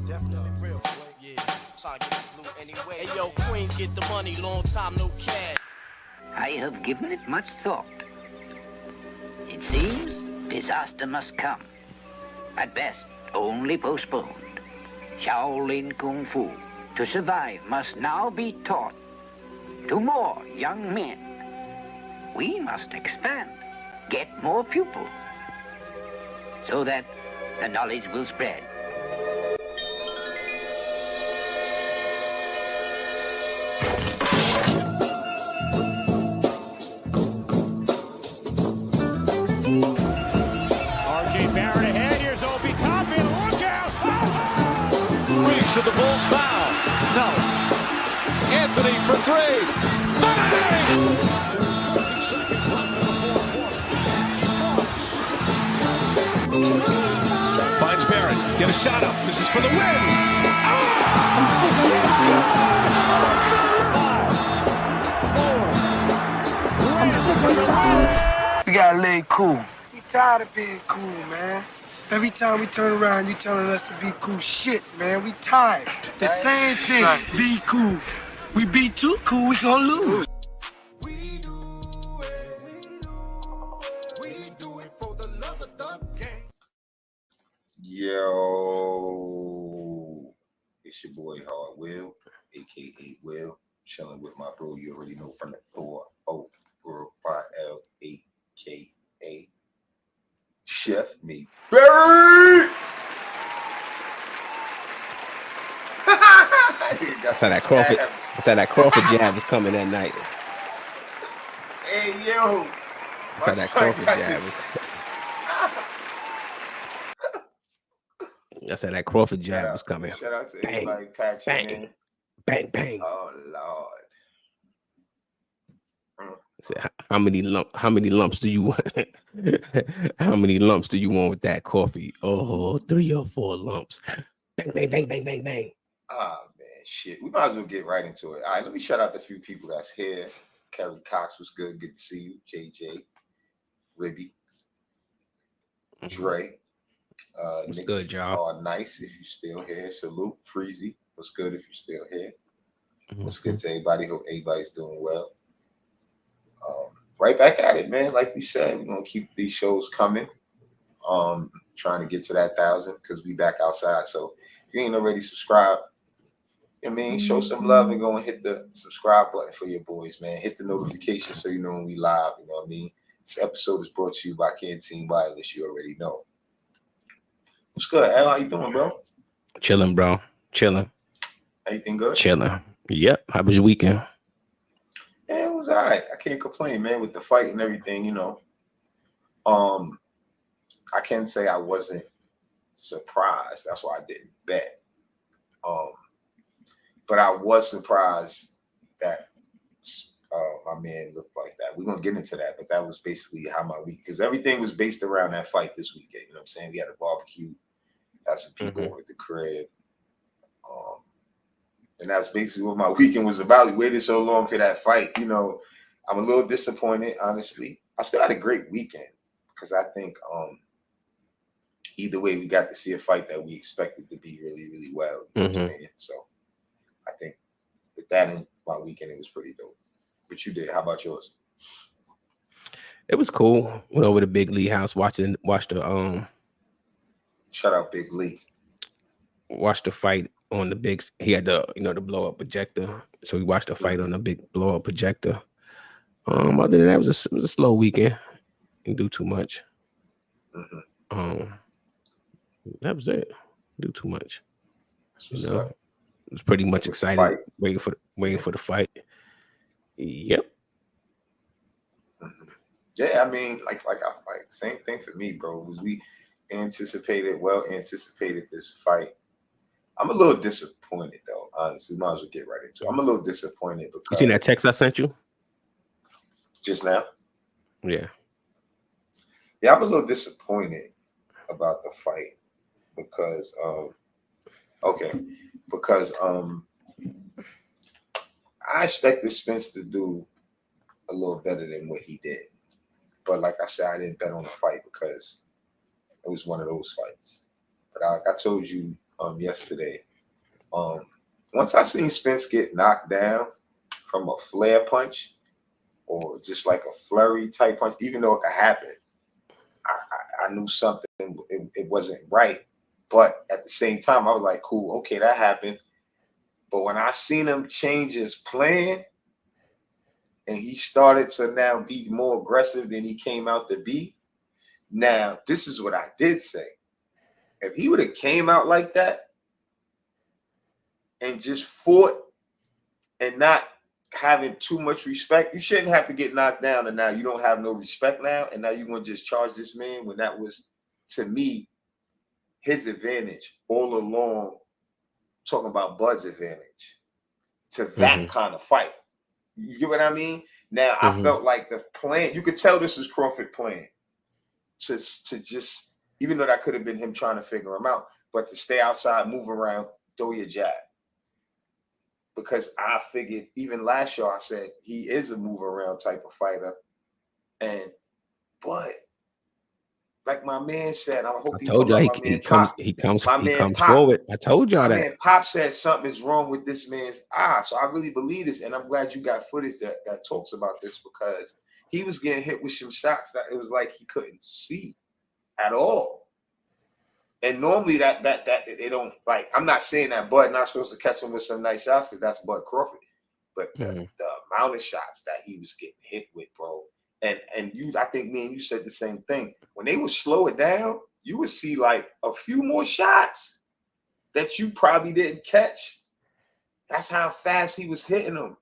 Definitely real, boy. Yeah. Trying to get this loot anyway. Hey, yo, Queens, get the money. Long time, no cash. I have given it much thought. It seems disaster must come. At best, only postponed. Shaolin Kung Fu, to survive, must now be taught to more young men. We must expand, get more pupils, so that the knowledge will spread. To the Bulls foul. No. Anthony for three. Bang! Finds Barrett. Get a shot up. This is for the win. We gotta lay cool. We tired of being cool, man. Every time we turn around, you telling us to be cool. Shit, man, we tired. The same thing, be cool. We be too cool, we gonna lose. We do it for the love of the game. Yo, it's your boy Hard Will, aka Will, chilling with my bro. You already know from the Thor L aka Chef Me Barry. That's how that Crawford. That's how that Crawford jab was coming that night. Hey yo, that's how that Crawford jab was. That's how that Crawford jab was coming. Shout out to everybody patching in. Bang bang. Oh Lord. How many lumps do you want? How many lumps do you want with that coffee? Oh, 3 or 4 lumps. Bang, bang, bang, bang, bang, bang. Ah, man, shit. We might as well get right into it. All right, let me shout out the few people that's here. Kerry Cox was good. Good to see you. JJ, Ribby, Dre. What's Knicks good, y'all? Are nice if you're still here. Salute. Freezy. What's good if you're still here? What's good to everybody? Hope everybody's doing well. Right back at it, man. Like we said, we're gonna keep these shows coming. Trying to get to that 1,000 because we back outside. So if you ain't already subscribed, I mean, show some love and go and hit the subscribe button for your boys, man. Hit the notification so you know when we live. You know what I mean? This episode is brought to you by Canteen Wireless. You already know. What's good, Al? How you doing, bro? Chilling, bro. Chilling. Anything good? Chilling. Yep. How was your weekend? Yeah, it was all right. I can't complain, man, with the fight and everything, you know. I can say I wasn't surprised. That's why I didn't bet. But I was surprised that my man looked like that. We're going to get into that, but that was basically how my week, because everything was based around that fight this weekend. You know what I'm saying? We had a barbecue, had some people over at the crib. And that's basically what my weekend was about. We waited so long for that fight. You know, I'm a little disappointed, honestly. I still had a great weekend because I think either way, we got to see a fight that we expected to be really, really well. So I think with that in my weekend, it was pretty dope. What you did? How about yours? It was cool. Went over to Big Lee house, watched the Shout out Big Lee. Watched the fight on the big. He had the the blow up projector, so we watched the fight on the big blow up projector. Other than that, it was a slow weekend. Didn't do too much. That was it. Do too much. You know, it was pretty much excited, waiting for the fight. Yep. Yeah, I mean, like same thing for me, bro. Was we well anticipated this fight. I'm a little disappointed though, honestly. Might as well get right into it. I'm a little disappointed because you seen that text I sent you just now? Yeah, I'm a little disappointed about the fight because I expected Spence to do a little better than what he did. But like I said, I didn't bet on the fight because it was one of those fights. But like I told you yesterday. Once I seen Spence get knocked down from a flare punch or just like a flurry type punch, even though it could happen, I knew something, it wasn't right. But at the same time, I was like, cool, okay, that happened. But when I seen him change his plan and he started to now be more aggressive than he came out to be, now this is what I did say. If he would have came out like that and just fought and not having too much respect, you shouldn't have to get knocked down and now you don't have no respect now, and now you're going to just charge this man when that was, to me, his advantage all along, talking about Bud's advantage to that kind of fight. You get what I mean? Now, I felt like the plan, you could tell this is Crawford plan to just, even though that could have been him trying to figure him out, but to stay outside, move around, throw your jab. Because I figured, even last year, I said he is a move around type of fighter. But like my man said, I hope I told y'all he comes forward. I told y'all that. Man Pop said something is wrong with this man's eye. So I really believe this, and I'm glad you got footage that talks about this, because he was getting hit with some shots that it was like he couldn't see at all. And normally that they don't, like, I'm not saying that Bud not supposed to catch him with some nice shots, because that's Bud Crawford. But the amount of shots that he was getting hit with, bro. And you, I think me and you said the same thing. When they would slow it down, you would see like a few more shots that you probably didn't catch. That's how fast he was hitting them.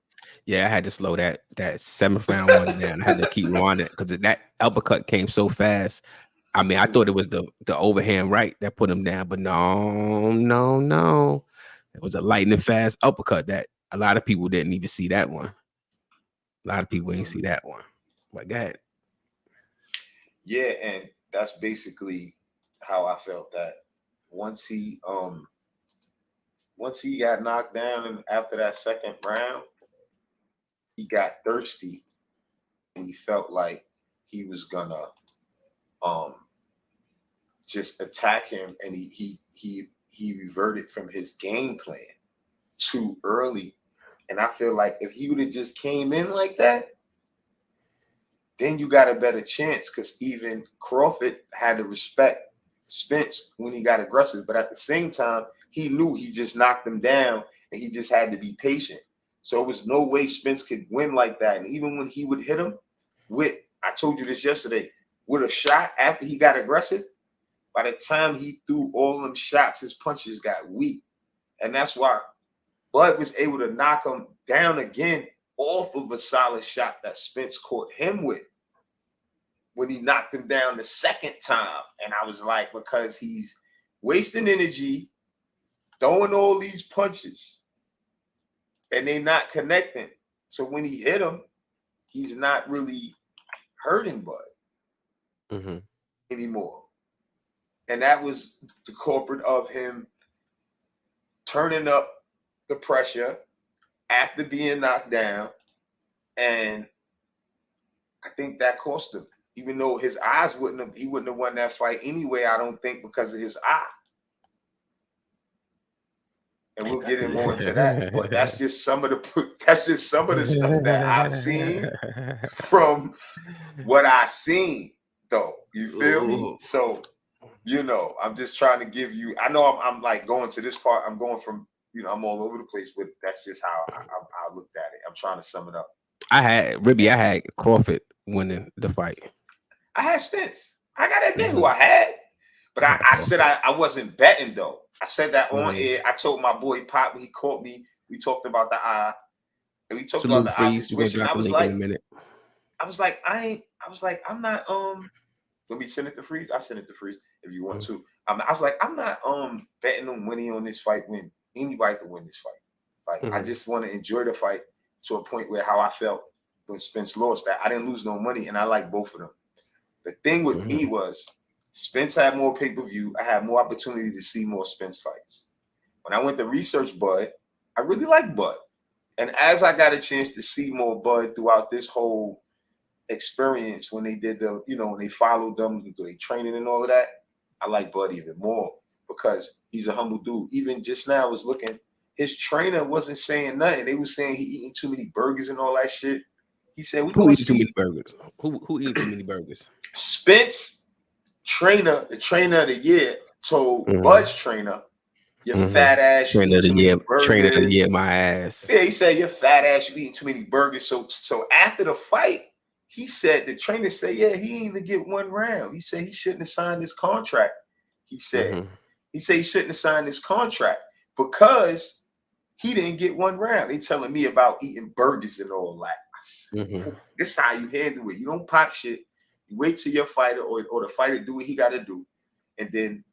Yeah, I had to slow that 7th round one down. I had to keep rewinding because that uppercut came so fast. I mean, I thought it was the overhand right that put him down, but no. It was a lightning fast uppercut that a lot of people didn't even see that one. A lot of people didn't see that one. But go ahead. Yeah, and that's basically how I felt that once he got knocked down, and after that 2nd round, he got thirsty and he felt like he was gonna just attack him, and he reverted from his game plan too early. And I feel like if he would have just came in like that, then you got a better chance, because even Crawford had to respect Spence when he got aggressive. But at the same time, he knew he just knocked him down and he just had to be patient. So it was no way Spence could win like that. And even when he would hit him with, I told you this yesterday, with a shot after he got aggressive, by the time he threw all them shots, his punches got weak. And that's why Bud was able to knock him down again off of a solid shot that Spence caught him with when he knocked him down the 2nd time. And I was like, because he's wasting energy, throwing all these punches, and they're not connecting. So when he hit him, he's not really hurting Bud anymore. And that was the culprit of him turning up the pressure after being knocked down. And I think that cost him, even though his eyes he wouldn't have won that fight anyway, I don't think, because of his eye. And we'll get in more into that. But that's just some of the stuff that I've seen from what I've seen, though. You feel me? So, I'm just trying to give you, I know I'm like going to this part, I'm going from, I'm all over the place, but that's just how I looked at it. I'm trying to sum it up. I had Crawford winning the fight. I had Spence. I gotta admit who I had, but I said I wasn't betting though. I said that on air. I told my boy Pop when he caught me. We talked about the eye, and we talked about the eye situation. I was like, I'm not. Let me send it to Freeze. I send it to Freeze if you want to. I was like, I'm not betting on winning on this fight. When anybody can win this fight, like I just want to enjoy the fight to a point where how I felt when Spence lost, that I didn't lose no money, and I like both of them. The thing with me was Spence had more pay-per-view. I had more opportunity to see more Spence fights. When I went to research Bud, I really liked Bud. And as I got a chance to see more Bud throughout this whole experience, when they did when they followed them, they training and all of that, I like Bud even more. because he's a humble dude. Even just now I was looking, his trainer wasn't saying nothing. They were saying he eating too many burgers and all that shit. He said, "We Who gonna eating too see many burgers? Who eating too many burgers? Spence, the trainer of the year, told Mhm. Bud's trainer, your fat ass, you Trainer eat of the too many year, trainer of the burgers." year, my ass. Yeah, he said, your fat ass, you eating too many burgers. So after the fight, he said, the trainer said, yeah, he didn't even get one round. He said he shouldn't have signed this contract. He said he shouldn't have signed this contract because he didn't get one round. They telling me about eating burgers and all that. This is how you handle it. You don't pop shit. You wait till your fighter or the fighter do what he got to do, and then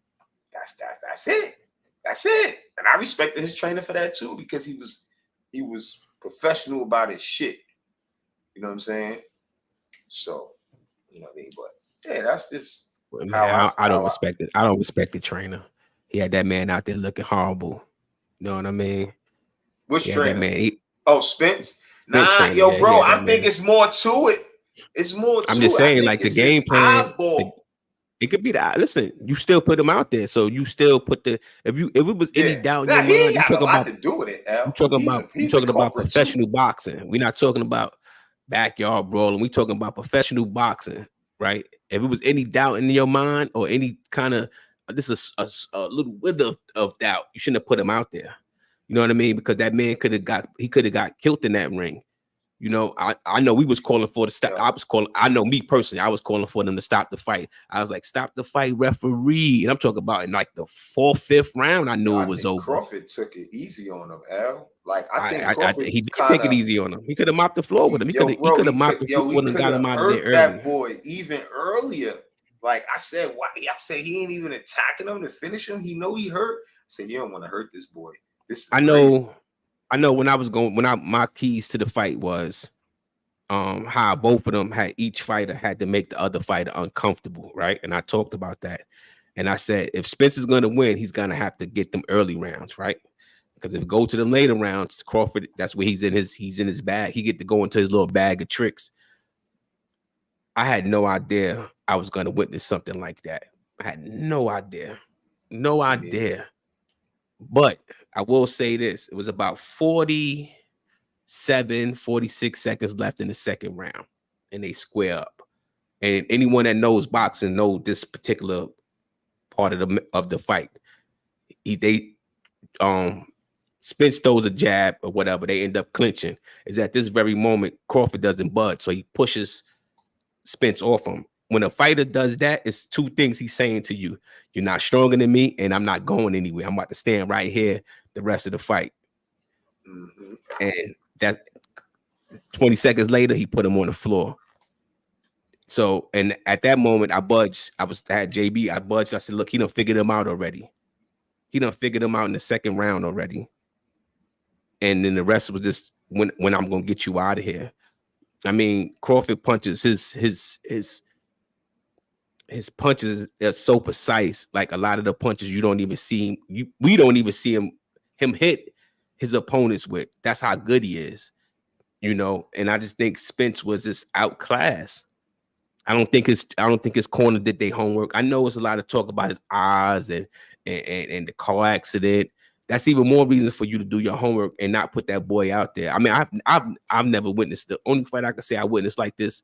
that's it. That's it. And I respected his trainer for that too, because he was professional about his shit. You know what I'm saying? So, you know what I mean? But yeah, that's just how I don't respect it. I don't respect the trainer. He had that man out there looking horrible. You know what I mean? Which Yeah, trainer? that man. Spence. Trainer, yo, yeah, bro, yeah, I think it's more to it. It's more to it. I'm just saying, like the game plan. Eyeball. It could be that. Listen, you still put him out there, so you still put the. If it was any doubt in your mind, you talking about to do with it. Al. You talking about professional boxing. We're not talking about backyard brawling. We talking about professional boxing, right? If it was any doubt in your mind or any kind of this is a little wither of doubt, you shouldn't have put him out there. You know what I mean? Because that man could have got killed in that ring. You know, I know we was calling for the stop. I know me personally, I was calling for them to stop the fight. I was like, stop the fight, referee. And I'm talking about in like the 4th, 5th round. I knew it was over. Crawford took it easy on him, Al. Like I think Crawford he did take it easy on him. He could have mopped the floor with him. He could have mopped the floor with him and got him out of there early. That boy even earlier. Like I said, why? I said he ain't even attacking him to finish him. He know he hurt. I said you don't want to hurt this boy. This is I know my keys to the fight was how both of them each fighter had to make the other fighter uncomfortable, right? And I talked about that. And I said, if Spence is going to win, he's going to have to get them early rounds, right? Because if it go to them later rounds, Crawford, that's where he's in his bag. He get to go into his little bag of tricks. I had no idea I was going to witness something like that. I had no idea. No idea. But I will say this. It was about 46 seconds left in the second round. And they square up. And anyone that knows boxing knows this particular part of the fight. Spence throws a jab or whatever. They end up clinching. Is at this very moment, Crawford doesn't budge. So he pushes Spence off him. When a fighter does that, it's two things he's saying to you. You're not stronger than me, and I'm not going anywhere. I'm about to stand right here the rest of the fight. And that 20 seconds later, he put him on the floor. So, and at that moment, I budged. I had JB. I budged. I said, look, he done figured him out already. He done figured him out in the second round already. And then the rest was just when I'm going to get you out of here. I mean, Crawford punches his punches are so precise. Like a lot of the punches you don't even see him. We don't even see him hit his opponents with. That's how good he is, you know. And I just think Spence was just outclassed. I don't think his corner did their homework. I know it's a lot of talk about his eyes and the car accident. That's even more reason for you to do your homework and not put that boy out there. I mean, I've never witnessed. The only fight I can say I witnessed like this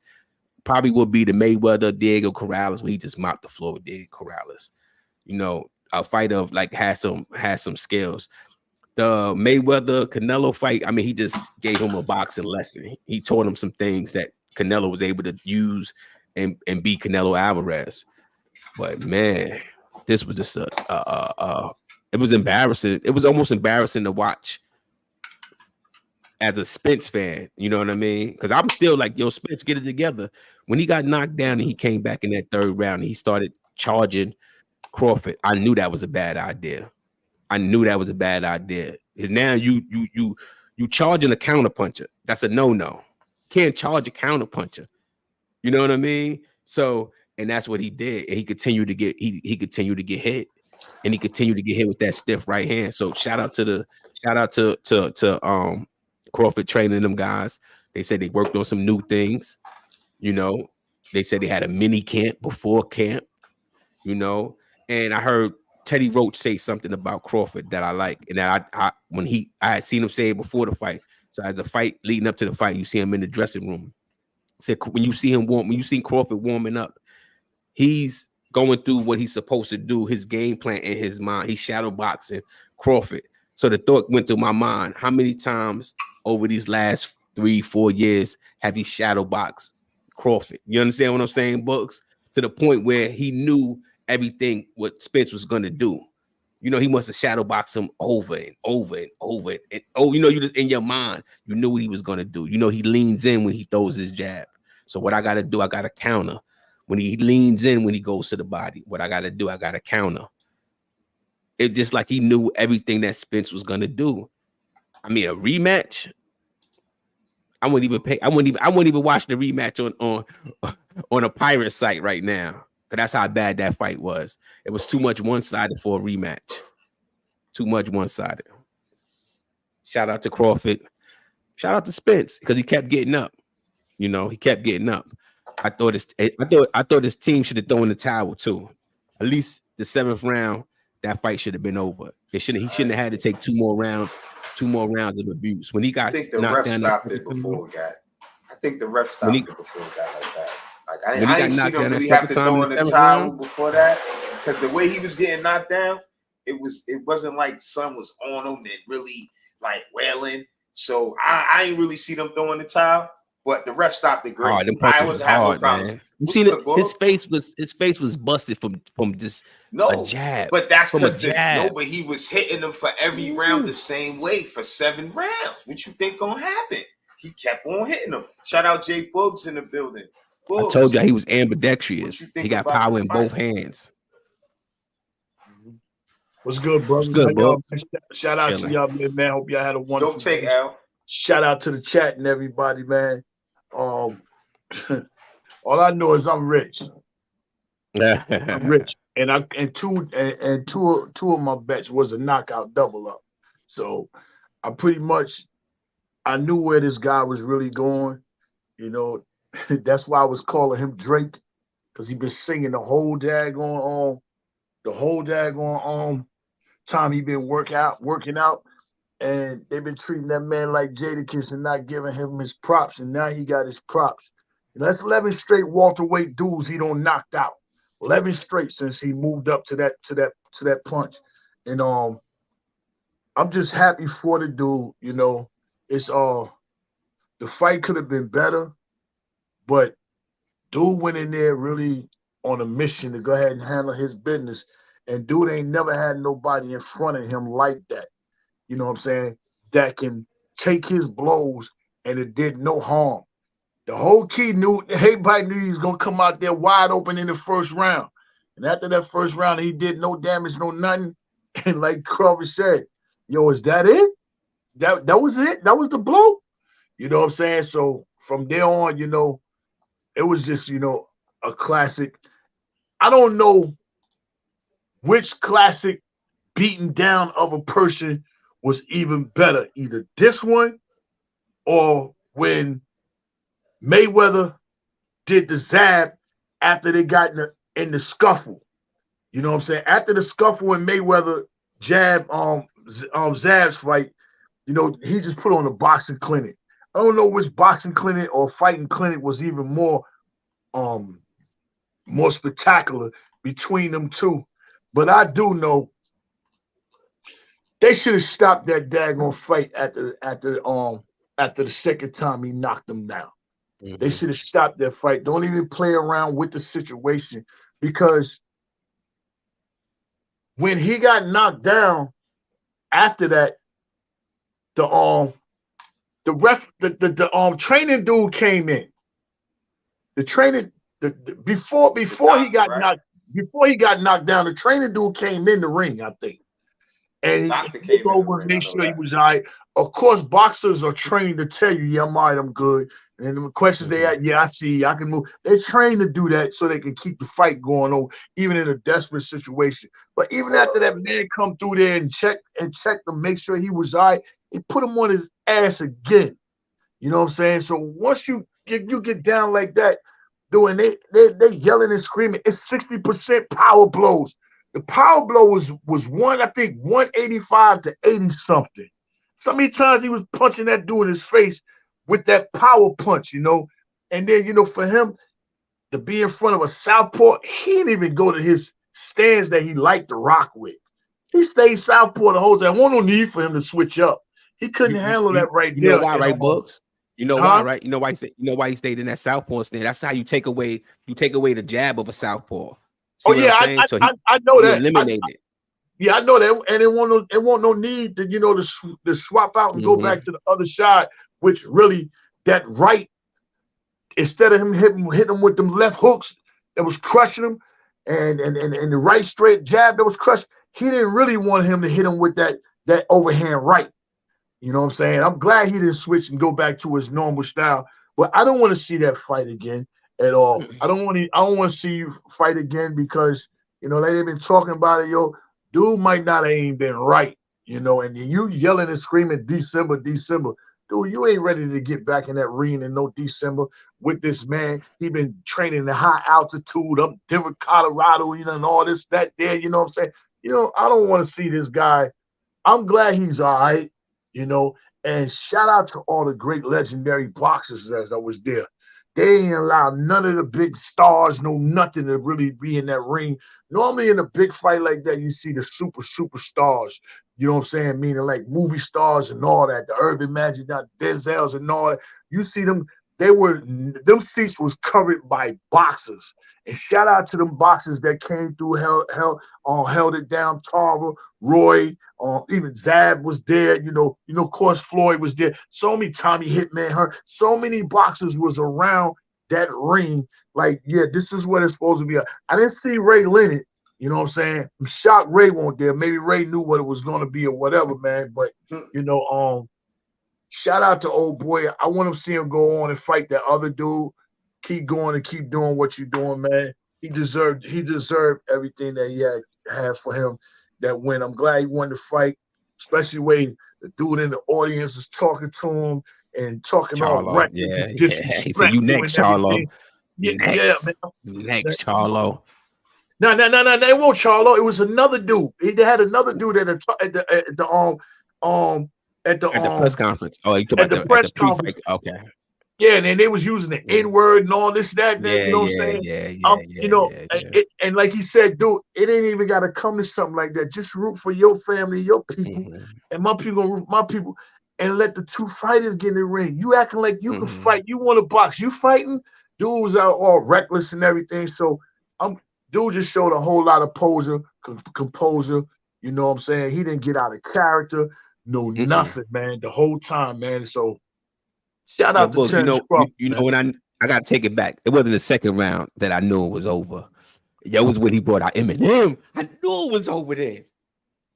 probably would be the Mayweather Diego Corrales, where he just mopped the floor with Diego Corrales. You know, a fight of like has some skills. The Mayweather Canelo fight, I mean, he just gave him a boxing lesson. He taught him some things that Canelo was able to use and beat Canelo Alvarez. But man, this was just it was embarrassing. It was almost embarrassing to watch as a Spence fan. You know what I mean? Because I'm still like, yo, Spence, get it together. When he got knocked down and he came back in that third round and he started charging Crawford, I knew that was a bad idea. Because now you charging a counterpuncher. That's a no-no. Can't charge a counterpuncher. You know what I mean? So, and that's what he did. And he continued to get hit. And he continued to get hit with that stiff right hand. So shout out to Crawford training them guys. They said they worked on some new things. You know, they said they had a mini camp before camp, you know. And I heard Teddy Roach say something about Crawford that I like, and that I had seen him say it before the fight. So as the fight leading up to the fight, you see him in the dressing room. Said when you see Crawford warming up, he's going through what he's supposed to do, his game plan in his mind. He's shadow boxing Crawford. So the thought went through my mind: how many times over these last 3-4 years have he shadow boxed Crawford? You understand what I'm saying, Bucks? To the point where he knew everything what Spence was going to do. You know, he must have shadow boxed him over and over and over. And you just in your mind, you knew what he was going to do. You know, he leans in when he throws his jab. So what I got to do, I got to counter. When he leans in, when he goes to the body, what I got to do, I got to counter. It just like he knew everything that Spence was going to do. I mean, a rematch. I wouldn't even watch the rematch on a pirate site right now. Because that's how bad that fight was. It was too much one-sided for a rematch. Too much one-sided. Shout out to Crawford. Shout out to Spence because he kept getting up. You know, he kept getting up. I thought his team should have thrown the towel too. At least the 7th round, that fight should have been over. He shouldn't have had to take 2 more rounds of abuse. When he got, I think the ref stopped it before it got. I think the ref stopped it before it got like that. Like I ain't seen him really have to throw in the towel before that, because the way he was getting knocked down, it wasn't like Son was on him and really like wailing. So I ain't really see them throwing the towel, but the ref stopped it great. I was hard, man. You seen it? His face was busted from just a jab. But that's because but he was hitting them for every round the same way for 7 rounds. What you think gonna happen? He kept on hitting them. Shout out Jay Buggs in the building. I told you he was ambidextrous. He got power in both hands. What's good, bro? What's good, bro? Shout out to y'all, man. Hope y'all had a wonderful. Don't take out. Shout out to the chat and everybody, man. All I know is I'm rich. I'm rich, and two of my bets was a knockout double up. So I knew where this guy was really going. You know, that's why I was calling him Drake, because he been singing the whole daggone time he been working out, and they've been treating that man like Jadakiss and not giving him his props, and now he got his props. And that's 11 straight welterweight dudes he don't knocked out. 11 straight since he moved up to that punch, and I'm just happy for the dude. You know, it's the fight could have been better. But dude went in there really on a mission to go ahead and handle his business. And dude ain't never had nobody in front of him like that. You know what I'm saying? That can take his blows and it did no harm. The whole key everybody knew he was going to come out there wide open in the first round. And after that first round, he did no damage, no nothing. And like Crawford said, yo, is that it? That was it? That was the blow? You know what I'm saying? So from there on, you know, it was just, you know, a classic. I don't know which classic beating down of a person was even better, either this one or when Mayweather did the zab after they got in the scuffle. You know what I'm saying? After the scuffle and Mayweather Zab's fight, you know, he just put on a boxing clinic. I don't know which boxing clinic or fighting clinic was even more spectacular between them two. But I do know they should have stopped that daggone fight after the second time he knocked them down. Mm-hmm. They should have stopped that fight. Don't even play around with the situation, because when he got knocked down after that, the training dude came in. The training before he got knocked down, the training dude came in the ring, I think. And he took over and made sure he was all right. Of course, boxers are trained to tell you, yeah, I'm all right, I'm good. And the questions they ask, yeah, I see, I can move. They're trained to do that so they can keep the fight going on, even in a desperate situation. But even after that man come through there and check to make sure he was all right, they put him on his ass again. You know what I'm saying? So once you get down like that, they yelling and screaming. It's 60% power blows. The power blow was I think 185 to 80 something. So many times he was punching that dude in his face with that power punch, And then, for him to be in front of a southpaw, he didn't even go to his stance that he liked to rock with. He stayed southpaw the whole time. There wasn't no need for him to switch up. He couldn't handle that right there. You know why, right, Books? You know why, right? You know why he stayed in that southpaw stand. That's how you take away the jab of a southpaw. See I know that. Eliminate it. Yeah, I know that, and it won't no need to to swap out and go back to the other side, which really that right, instead of him hitting him with them left hooks that was crushing him, and the right straight jab that was crushed, he didn't really want him to hit him with that overhand right. You know what I'm saying? I'm glad he didn't switch and go back to his normal style, but I don't want to see that fight again at all. I don't want to see you fight again because like they've been talking about it, dude might not have even been right, and you yelling and screaming December. Dude, you ain't ready to get back in that ring in no December with this man. He been training at high altitude up Denver, Colorado, and all this, that, there, you know what I'm saying? I don't want to see this guy. I'm glad he's all right, and shout out to all the great legendary boxers that was there. They ain't allowed none of the big stars, nothing to really be in that ring. Normally in a big fight like that, you see the superstars. You know what I'm saying? Meaning like movie stars and all that, the Urban Magic, Denzels and all that. You see them, them seats was covered by boxers. And shout out to them boxers that came through, held it down. Tarver, Roy, even Zab was there. Of course Floyd was there. So many Tommy Hitman Hurt. So many boxers was around that ring. Like, yeah, this is what it's supposed to be. I didn't see Ray Leonard. You know what I'm saying? I'm shocked Ray wasn't there. Maybe Ray knew what it was going to be or whatever, man. But, shout out to old boy. I want to see him go on and fight that other dude. Keep going and keep doing what you're doing, man. He deserved everything that he had for him that win. I'm glad he won the fight, especially when the dude in the audience is talking to him and talking Charlo, all reckless and disrespectful. He said, "You next, Charlo. Yeah, man. You next, Charlo." No, it wasn't Charlo. It was another dude. They had another dude at the press conference. Oh, you talking about the press conference? Okay. Yeah, and then they was using the N-word and all this, that, you know what I'm saying? And like he said, dude, it ain't even got to come to something like that. Just root for your family, your people, and my people root for my people, and let the two fighters get in the ring. You acting like you can fight. You want to box. You fighting? Dude was out all reckless and everything. So dude just showed a whole lot of composure. You know what I'm saying? He didn't get out of character. Nothing, man. The whole time, man. So shout out to Terrence Crawford. When I gotta take it back. It wasn't the second round that I knew it was over. It was when he brought out Eminem. I knew it was over there.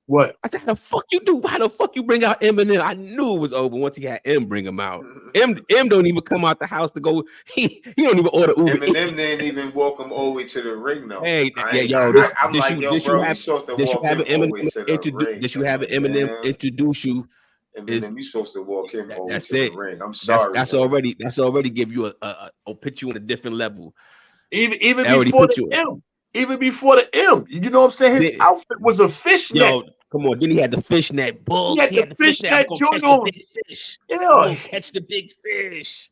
What? I said, how the fuck you do? How the fuck you bring out Eminem? I knew it was over once he had M bring him out. M don't even come out the house to go. He don't even order Uber. Eminem didn't even walk him all the way to the ring though. Hey, Did you have an Eminem introduce you? Eminem, you supposed to walk him over to the ring. I'm sorry. That's already give you a put you on a different level. Even before the M. Even before the M, you know what I'm saying? His outfit was a fishnet. Yo, come on. Then he had the fishnet bugs. He had the fishnet joint on. Yeah, catch the big fish.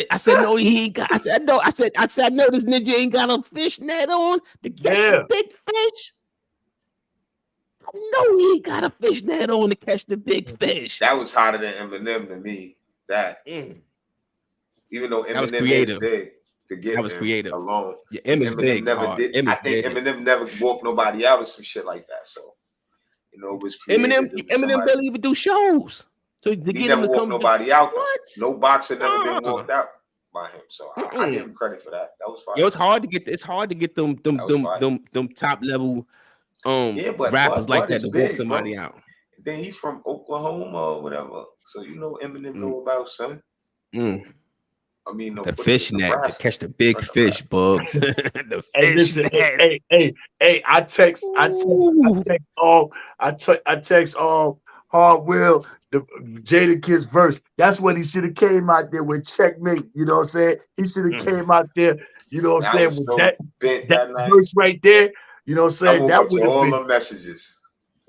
I said no, he ain't got. I said no. I said no. This ninja ain't got a fishnet on to catch the big fish. I know he ain't got a fishnet on to catch the big fish. That was hotter than Eminem to me. Even though Eminem is big. To get creative alone. Yeah, Eminem never did. I think Eminem never walked nobody out or some shit like that. So, it was Eminem barely even do shows. So he never walked nobody out. What? No boxer never been walked out by him. So I give him credit for that. That was fine. Yo, it's hard to get them top level rappers like that to walk somebody out. Then he's from Oklahoma or whatever. So Eminem know about son. I mean, the fishnet to catch the big fish, bugs. The fish. Hey! I text Hard Will the Jada Kiss verse. That's what he should have came out there with checkmate. You know what I'm saying? He should have came out there. You know what I'm saying? With that verse right there. You know what I'm I saying? woke That up to would have all been. the messages.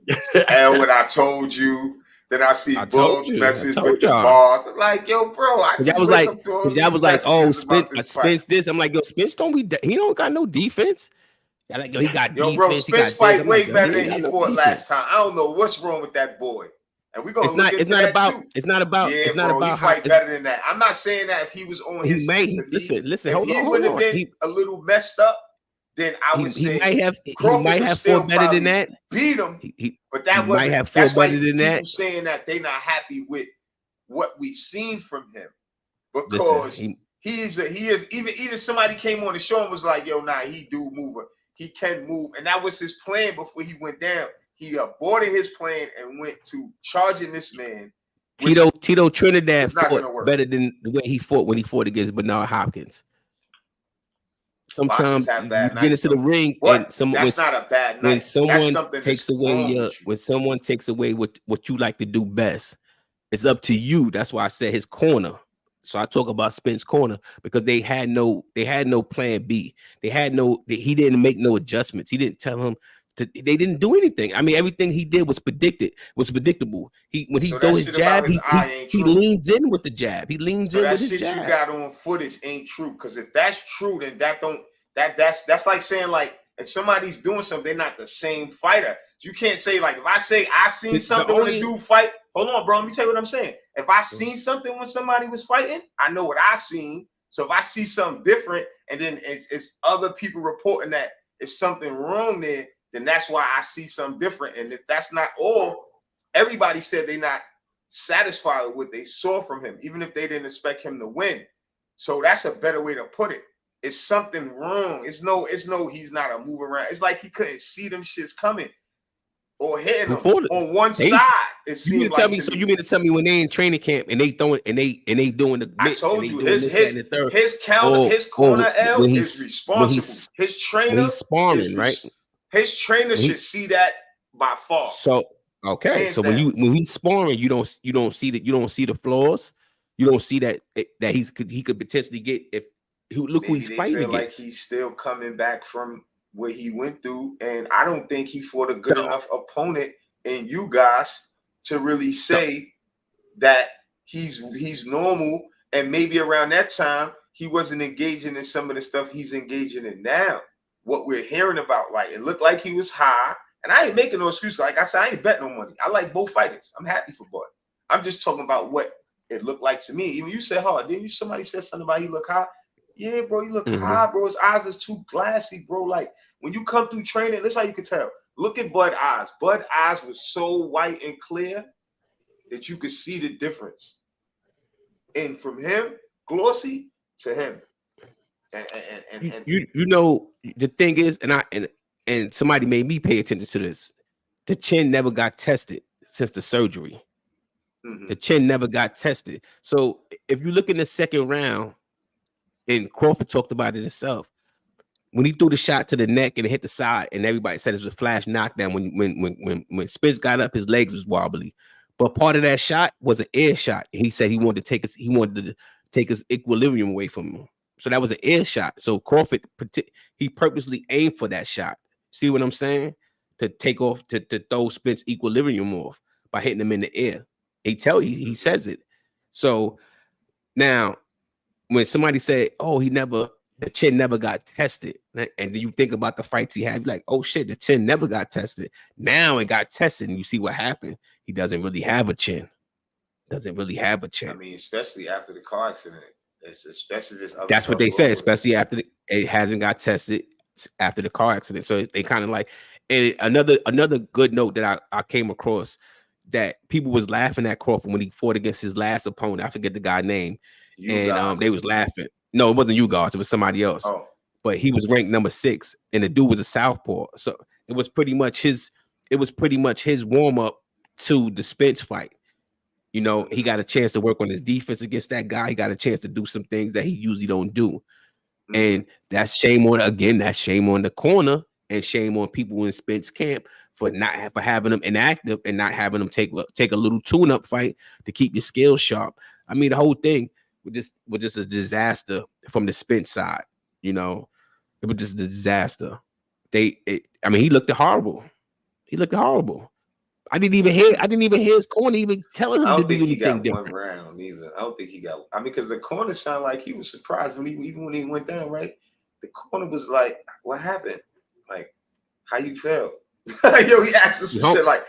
And what I told you, then I see Bugs message with the bars. I'm like, yo, bro, I just wake up to all these messages about this fight. Spence this. I'm like, yo, Spence he don't got no defense. Yeah, like, yo, he got defense. Bro, Spence he fight got way like, better than he fought last time. I don't know what's wrong with that boy. And we're gonna look into that too. It's not about. Yeah, it's not bro, about he fight better than that. I'm not saying that if he was on his listen. If he would have been a little messed up, then I would say he might have fought better than that. Beat him, but that might have that's fought why better than that. People saying that they're not happy with what we've seen from him because he is even somebody came on the show and was like, yo, nah, he do move. He can move, and that was his plan before he went down. He aborted his plan and went to charging this man. Tito Trinidad fought better than the way he fought when he fought against Bernard Hopkins. Sometimes you get into the ring and that's not a bad night. When someone takes away what you like to do best, it's up to you. That's why I said his corner. So I talk about Spence corner because they had no plan B. He didn't make no adjustments. He didn't tell him they didn't do anything. I mean, everything he did was predictable. When he throw his jab, he leans in with the jab. He leans in with his jab. That shit you got on footage ain't true. Because if that's true, then that's like saying like if somebody's doing something, they're not the same fighter. You can't say like if I say I seen something when a dude fight. Hold on, bro. Let me tell you what I'm saying. If I seen something when somebody was fighting, I know what I seen. So if I see something different, and then it's other people reporting that it's something wrong there, then that's why I see something different. And if that's not all, everybody said they're not satisfied with what they saw from him, even if they didn't expect him to win. So that's a better way to put it. It's something wrong. It's no, he's not a move around. It's like he couldn't see them shits coming or hitting them on one side. It seemed like you mean to tell me when they in training camp and they throwing and they doing the I told you his corner L is responsible. His trainer he's sparring, right? His trainer should see that by far. So okay, so when he's sparring, you don't see that. You don't see the flaws. You don't see that he could potentially get look who he's fighting against. Like he's still coming back from what he went through, and I don't think he fought a good enough opponent in you guys to really say that he's normal. And maybe around that time he wasn't engaging in some of the stuff he's engaging in now. What we're hearing about, like it looked like he was high, and I ain't making no excuses. Like I said, I ain't betting no money. I like both fighters. I'm happy for Bud. I'm just talking about what it looked like to me. Even you said hard, didn't you? Somebody said something about he look high. Yeah, bro, he look high, bro. His eyes is too glassy, bro. Like when you come through training, that's how you can tell. Look at Bud's eyes. Bud's eyes was so white and clear that you could see the difference. And from him, glossy to him. And you know the thing is, and somebody made me pay attention to this. The chin never got tested since the surgery. The chin never got tested. So if you look in the second round, and Crawford talked about it himself, when he threw the shot to the neck and it hit the side, and everybody said it was a flash knockdown. When Spence got up, his legs was wobbly, but part of that shot was an air shot. He said he wanted to take his equilibrium away from him. So that was an air shot. So Crawford, he purposely aimed for that shot. See what I'm saying? To take off, to throw Spence equilibrium off by hitting him in the air. He says it. So now, when somebody said, "Oh, the chin never got tested," and then you think about the fights he had, like, "Oh shit, the chin never got tested." Now it got tested, and you see what happened. He doesn't really have a chin. I mean, especially after the car accident. That's what they said, especially after it hasn't got tested after the car accident. So they kind of like, and another good note that I came across, that people was laughing at Crawford when he fought against his last opponent. I forget the guy's name. They was laughing. No, it wasn't you guys. It was somebody else. Oh. But he was ranked number 6, and the dude was a southpaw. So it was pretty much his warm up to the Spence fight. You know, he got a chance to work on his defense against that guy. He got a chance to do some things that he usually don't do. And that's shame on the corner, and shame on people in Spence camp for having them inactive and not having them take a little tune-up fight to keep your skills sharp. I mean, the whole thing was just a disaster from the Spence side. You know, it was just a disaster. I mean, he looked horrible. He looked horrible. I didn't even hear his corner even telling him I to don't do think he anything got different. one round either. I don't think he got. I mean, because the corner sounded like he was surprised even when he went down. Right, the corner was like, "What happened? Like, how you felt?" Yo, he asked us some shit like.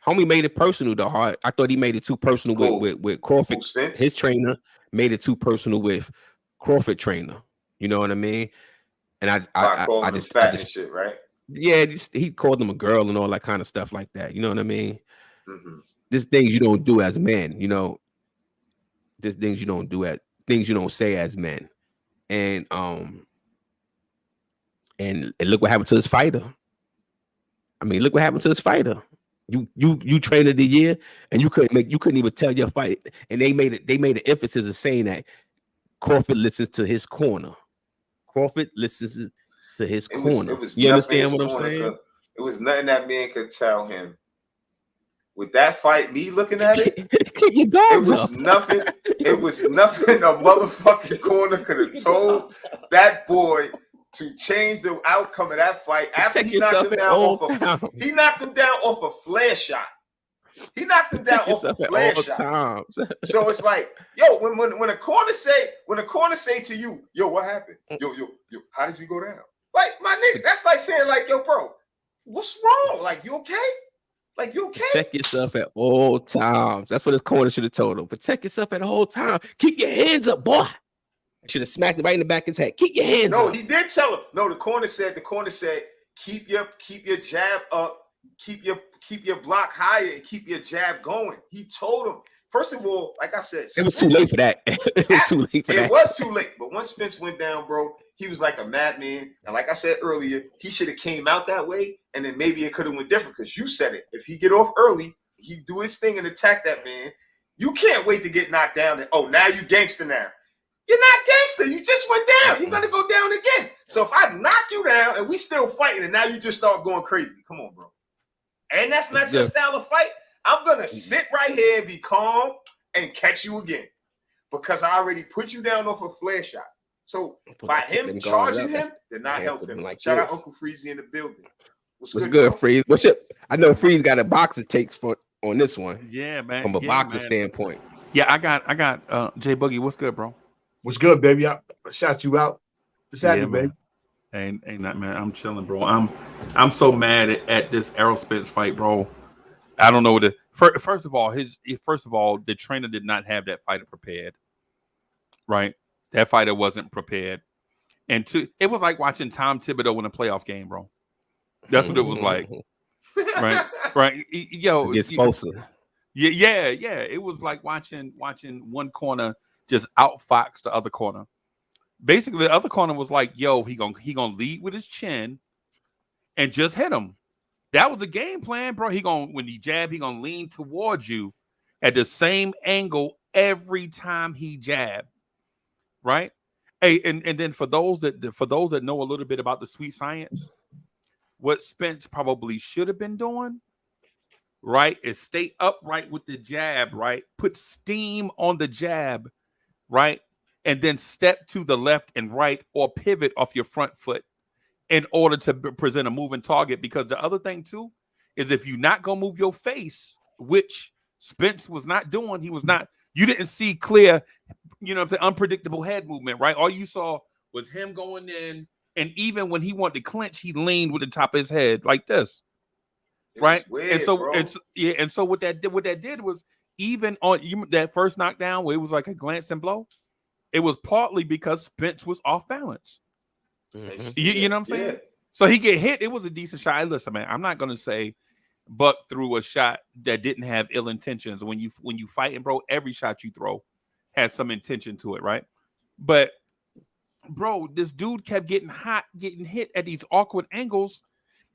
Homie made it personal though. I thought he made it too personal with Crawford. His trainer made it too personal with Crawford trainer. You know what I mean? And I just fat and shit, right? Yeah, he called him a girl and all that kind of stuff like that. You know what I mean? Mm-hmm. There's things you don't do as men. You know, there's things you don't do things you don't say as men. And look what happened to his fighter. I mean, look what happened to his fighter. You trained of the year, and you couldn't even tell your fight. And they made an emphasis of saying that Crawford listens to his corner. Crawford listens to his corner. You understand what I'm saying? It was nothing that man could tell him. With that fight, me looking at it, it was nothing. It was nothing a motherfucking corner could have told that boy to change the outcome of that fight after he knocked him down off a flare shot. He knocked him down off a flare shot. So it's like, yo, when a corner say to you, yo, what happened? Yo, how did you go down? Like, my nigga, that's like saying, like, yo, bro, what's wrong? Like, you okay? Like, you okay? Protect yourself at all times. That's what his corner should have told him. Protect yourself at all times. Keep your hands up, boy. Should have smacked him right in the back of his head. Keep your hands up. No, he did tell him. No, the corner said, keep your jab up, keep your block higher, and keep your jab going. He told him. First of all, like I said, it was too late for that. It was too late for that. It was too late. But once Spence went down, bro, he was like a madman. And like I said earlier, he should have came out that way, and then maybe it could have went different. Because you said it. If he get off early, he do his thing and attack that man. You can't wait to get knocked down. And, oh, now you gangster now. You're not gangster. You just went down. You're gonna go down again. So if I knock you down and we still fighting, and now you just start going crazy, come on, bro. And that's not your style of fight. I'm gonna sit right here and be calm and catch you again because I already put you down off a flare shot. So by him charging him, did not help him. Like shout out Uncle Freezy in the building. What's good, Freeze? What's up? I know Freeze got a boxer take on this one. Yeah, man. From a boxing standpoint. Yeah, I got Jay Boogie. What's good, bro? What's good, baby? I shot you out. What's happening, baby? Ain't that, man. I'm chilling, bro. I'm so mad at this Errol Spence fight, bro. I don't know what first of all, the trainer did not have that fighter prepared. Right? That fighter wasn't prepared. And it was like watching Tom Thibodeau in a playoff game, bro. That's what it was like. Right. Yo, it's supposed to. Yeah. It was like watching one corner just outfox the other corner. Basically, the other corner was like, yo, he gonna lead with his chin and just hit him. That was the game plan, bro. When he jab, he gonna lean towards you at the same angle every time he jab. Right? Hey, and then for those that know a little bit about the sweet science, what Spence probably should have been doing, right, is stay upright with the jab, right? Put steam on the jab, right? And then step to the left and right or pivot off your front foot in order to present a moving target. Because the other thing, too, is if you're not going to move your face, which Spence was not doing, you didn't see clear, you know what I'm saying, unpredictable head movement, right? All you saw was him going in, and even when he wanted to clinch, he leaned with the top of his head like this, right? Weird, and so bro. and so what that did was even on that first knockdown where it was like a glancing blow, it was partly because Spence was off balance. Mm-hmm. You know what I'm saying? Yeah. So he get hit. It was a decent shot. Hey, listen, man, I'm not gonna say Buck threw a shot that didn't have ill intentions. When you fighting, bro, every shot you throw has some intention to it, right? But bro, this dude kept getting hit at these awkward angles,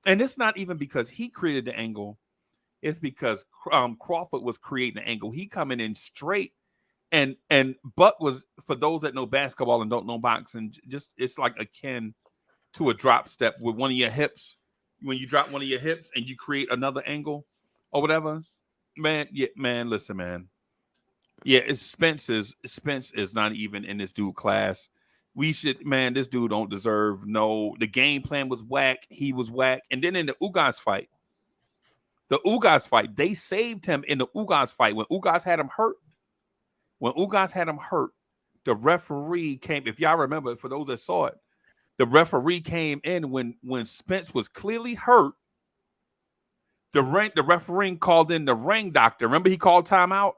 and it's not even because he created the angle. It's because Crawford was creating the angle. He coming in straight, and Buck was, for those that know basketball and don't know boxing, just it's like akin to a drop step with one of your hips. When you drop one of your hips and you create another angle or whatever, man. Yeah, man. Listen, man. Yeah, Spence is not even in this dude class. This dude don't deserve the game plan was whack. He was whack. And then in the Ugas fight, they saved him in the Ugas fight. When Ugas had him hurt, the referee came, if y'all remember, for those that saw it, the referee came in when Spence was clearly hurt. The referee called in the ring doctor. Remember he called timeout?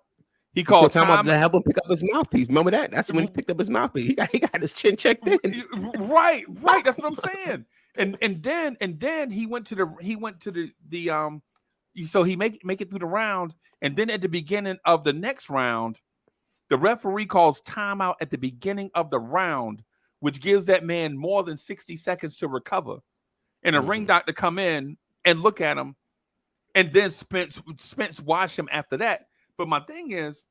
He called timeout to help him pick up his mouthpiece. Remember that? That's when he picked up his mouthpiece. He got his chin checked in. Right. That's what I'm saying. And then he went to the so he make it through the round. And then at the beginning of the next round, the referee calls timeout at the beginning of the round, which gives that man more than 60 seconds to recover. And a ring doctor come in and look at him. And then Spence watched him after that. But my thing is,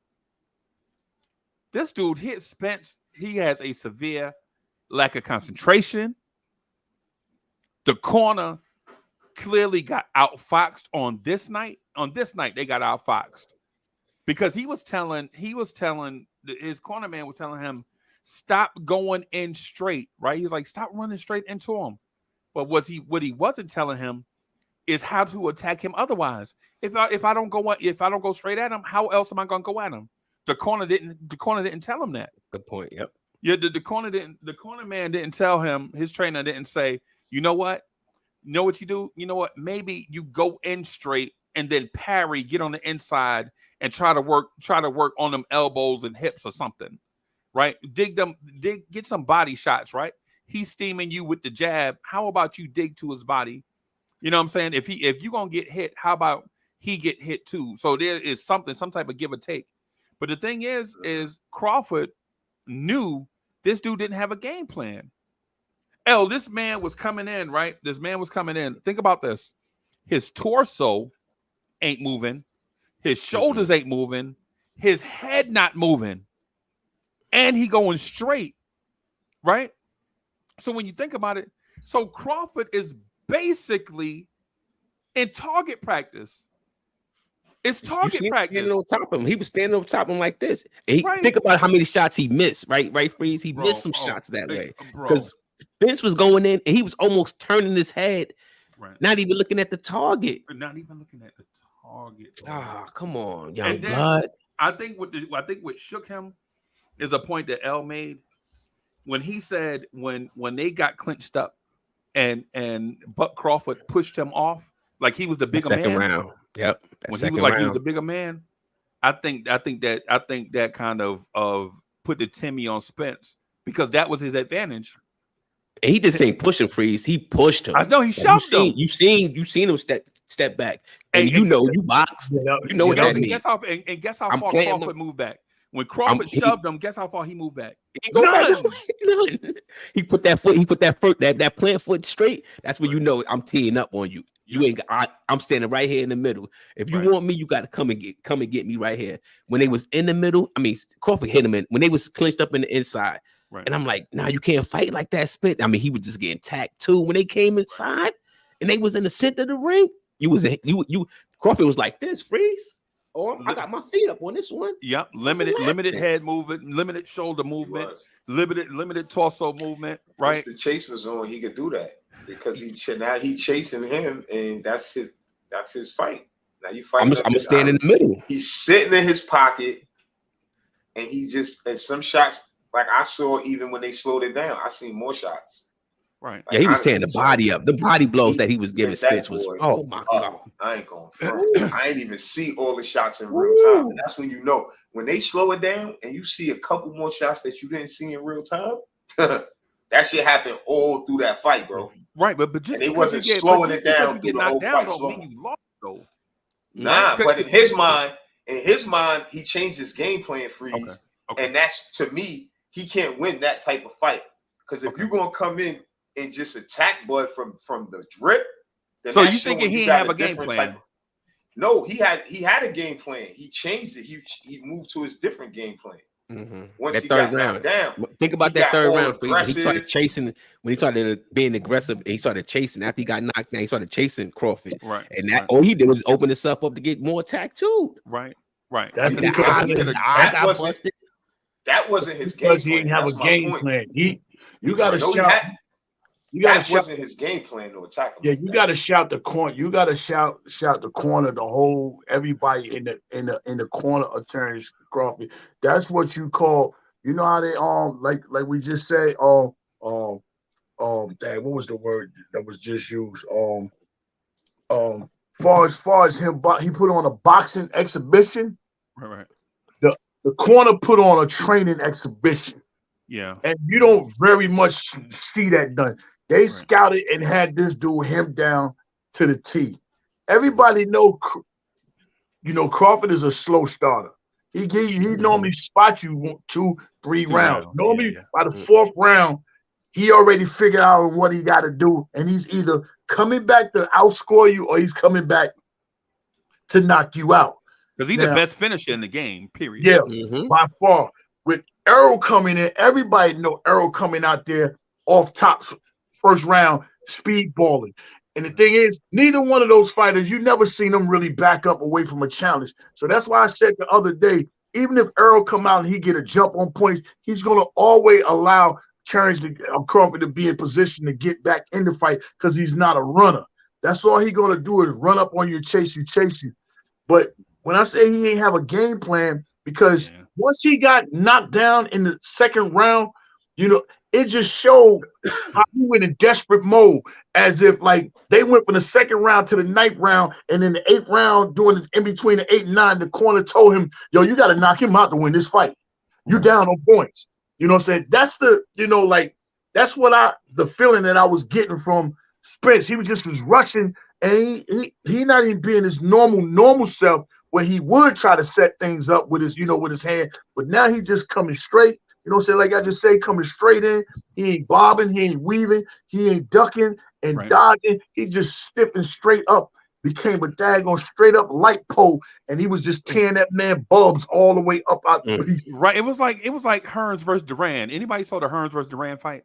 this dude hit Spence. He has a severe lack of concentration. The corner clearly got outfoxed on this night. On this night, they got outfoxed because his corner man was telling him, stop going in straight, right? He's like, stop running straight into him. But what he wasn't telling him is how to attack him otherwise. If I don't go straight at him, how else am I going to go at him? The corner didn't tell him that. Good point. Yep. Yeah, the corner man didn't tell him, his trainer didn't say, you know what? You know what you do? You know what? Maybe you go in straight and then parry, get on the inside and try to work on them elbows and hips or something. Right? Get some body shots, right? He's steaming you with the jab. How about you dig to his body? You know what I'm saying? If you're gonna get hit, how about he get hit too? So there is some type of give or take. But the thing is Crawford knew this dude didn't have a game plan. This man was coming in, right? This man was coming in. Think about this. His torso ain't moving. His shoulders ain't moving. His head not moving. And he going straight, right? So when you think about it, so Crawford is basically in target practice. It's target practice. On top of him. He was standing on top of him like this. And think about how many shots he missed, right? Right, Freeze? He missed some shots that way. Because Spence was going in and he was almost turning his head, not even looking at the target. Not even looking at the target. Come on, young blood. I think what shook him is a point that L made when he said when they got clinched up and Buck Crawford pushed him off like he was the bigger man. Second round. Yep. When he was like he was the bigger man, I think that kind of put the Timmy on Spence because that was his advantage. And he just ain't pushing Freeze. He pushed him. I know he shoved him. You seen him step back, and you box. You know what that means. Guess how far Crawford moved back. When Crawford shoved him, guess how far he moved back? None. He put that plant foot straight. That's when you know I'm teeing up on you. You ain't. I'm standing right here in the middle. If you want me, you got to come and get me right here. When they was in the middle, I mean Crawford hit him when they was clinched up in the inside. Right. And I'm like, nah, you can't fight like that, Spence. I mean, he was just getting tacked too. When they came inside and they was in the center of the ring, Crawford was like this, Freeze. Oh, I got my feet up on this one. Yep. Limited head movement, limited shoulder movement, limited torso movement. Right. Once the chase was on, he could do that because he chasing him, and that's his fight. Now you fight. I'm gonna stand in the middle. He's sitting in his pocket, and some shots. Like I saw, even when they slowed it down, I seen more shots. Right. Like, he was tearing the body up. The body blows that he was giving Spence was, oh my God. I ain't going front. I ain't even see all the shots in real time. And that's when you know. When they slow it down and you see a couple more shots that you didn't see in real time, that shit happened all through that fight, bro. Right, but just it wasn't slowing it down through the whole fight. You lost, though. Nah, but in his mind, he changed his game plan, Freeze. Okay. And that's, to me, he can't win that type of fight because if you're gonna come in and just attack Bud from the drip, then so you thinking he didn't have a game plan? No, he had a game plan. He changed it. He moved to his different game plan. Mm-hmm. Once that he third got round down, think about that third round. When he started chasing, when he started being aggressive, and he started chasing after he got knocked down. He started chasing Crawford, right? And all he did was open himself up to get more attack too. Right. That's That wasn't his game because plan. he didn't have a game plan. You got to No, shout. You got to that shout. wasn't his game plan to attack him. Yeah, like you that. got to shout the corner. You got to shout the corner. The whole everybody in the corner of Terrence Crawford. That's what you call. You know how they like we just said dang, what was the word that was just used far as him, he put on a boxing exhibition. Right. The corner put on a training exhibition. Yeah. And you don't very much see that done. They scouted and had this dude him down to the T. Everybody know, Crawford is a slow starter. He normally spot you 2-3 rounds. Normally by the fourth round, he already figured out what he got to do, and he's either coming back to outscore you or he's coming back to knock you out. Because he's the best finisher in the game, period. Yeah, by far. With Errol coming in, everybody know Errol coming out there off top first round, speed balling. And the thing is, neither one of those fighters, you never seen them really back up away from a challenge. So that's why I said the other day, even if Errol come out and he get a jump on points, he's going to always allow Crawford to be in position to get back in the fight because he's not a runner. That's all he's going to do is run up on you, chase you. But when I say he ain't have a game plan, because once he got knocked down in the second round, it just showed how he went in desperate mode, as if like they went from the second round to the ninth round, and in the eighth round, in between the 8 and 9, the corner told him, "Yo, you got to knock him out to win this fight. You down on points." You know what I'm saying? That's that's what the feeling that I was getting from Spence. He was just rushing, and he not even being his normal self, where he would try to set things up with his hand, but now he just coming straight. You know what I'm saying? Like I just say, coming straight in. He ain't bobbing, he ain't weaving, he ain't ducking and dodging. He just stepping straight up. Became a daggone straight up light pole, and he was just tearing that man bubs all the way up out the piece. Right. It was like Hearns versus Duran. Anybody saw the Hearns versus Duran fight?